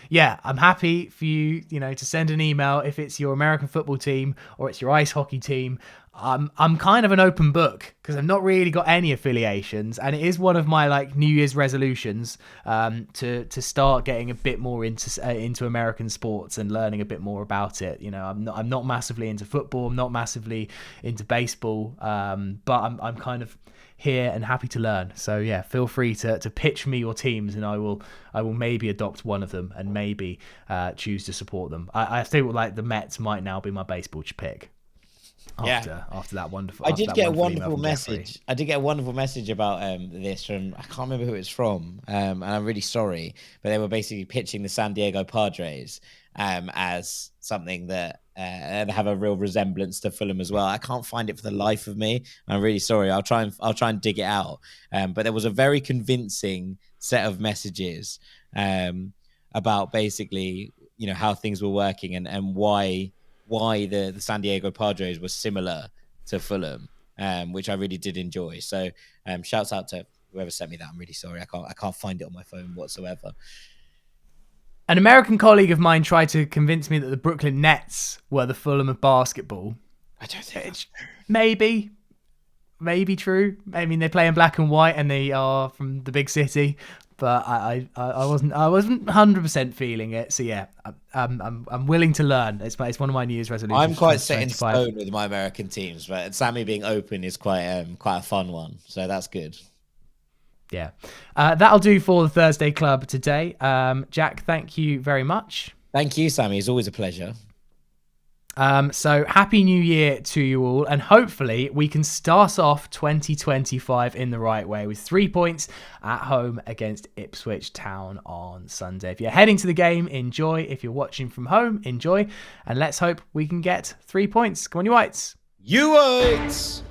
[SPEAKER 1] Yeah, I'm happy for you, to send an email if it's your American football team or it's your ice hockey team. I'm kind of an open book because I've not really got any affiliations, and it is one of my like New Year's resolutions to start getting a bit more into American sports and learning a bit more about it. I'm not massively into football. I'm not massively into baseball, but I'm kind of here and happy to learn. So yeah, feel free to pitch me your teams, and I will maybe adopt one of them and maybe choose to support them. I feel like the Mets might now be my baseball pick
[SPEAKER 2] Yeah.
[SPEAKER 1] after that wonderful
[SPEAKER 2] I did get a
[SPEAKER 1] email
[SPEAKER 2] wonderful
[SPEAKER 1] from Jeffrey.
[SPEAKER 2] message. I did get a wonderful message about this from, I can't remember who it's from, and I'm really sorry, but they were basically pitching the San Diego Padres as something that have a real resemblance to Fulham as well. I can't find it for the life of me. I'm really sorry. I'll try and dig it out. But there was a very convincing set of messages about basically how things were working and why the San Diego Padres were similar to Fulham, which I really did enjoy. So shouts out to whoever sent me that. I'm really sorry. I can't find it on my phone whatsoever.
[SPEAKER 1] An American colleague of mine tried to convince me that the Brooklyn Nets were the Fulham of basketball.
[SPEAKER 2] I don't think that's true.
[SPEAKER 1] Maybe true. I mean, they play in black and white, and they are from the big city. But I wasn't 100% feeling it. So yeah, I'm willing to learn. It's one of my New Year's resolutions.
[SPEAKER 2] I'm quite set in
[SPEAKER 1] 2025.
[SPEAKER 2] stone with my American teams, but Sammy being open is quite a fun one. So that's good.
[SPEAKER 1] Yeah, that'll do for the Thursday Club today. Jack, thank you very much.
[SPEAKER 2] Thank you, Sammy. It's always a pleasure.
[SPEAKER 1] So happy New Year to you all, and hopefully we can start off 2025 in the right way with 3 points at home against Ipswich Town on Sunday. If you're heading to the game, enjoy. If you're watching from home, enjoy, and let's hope we can get 3 points. Come on, you Whites!
[SPEAKER 2] You Whites!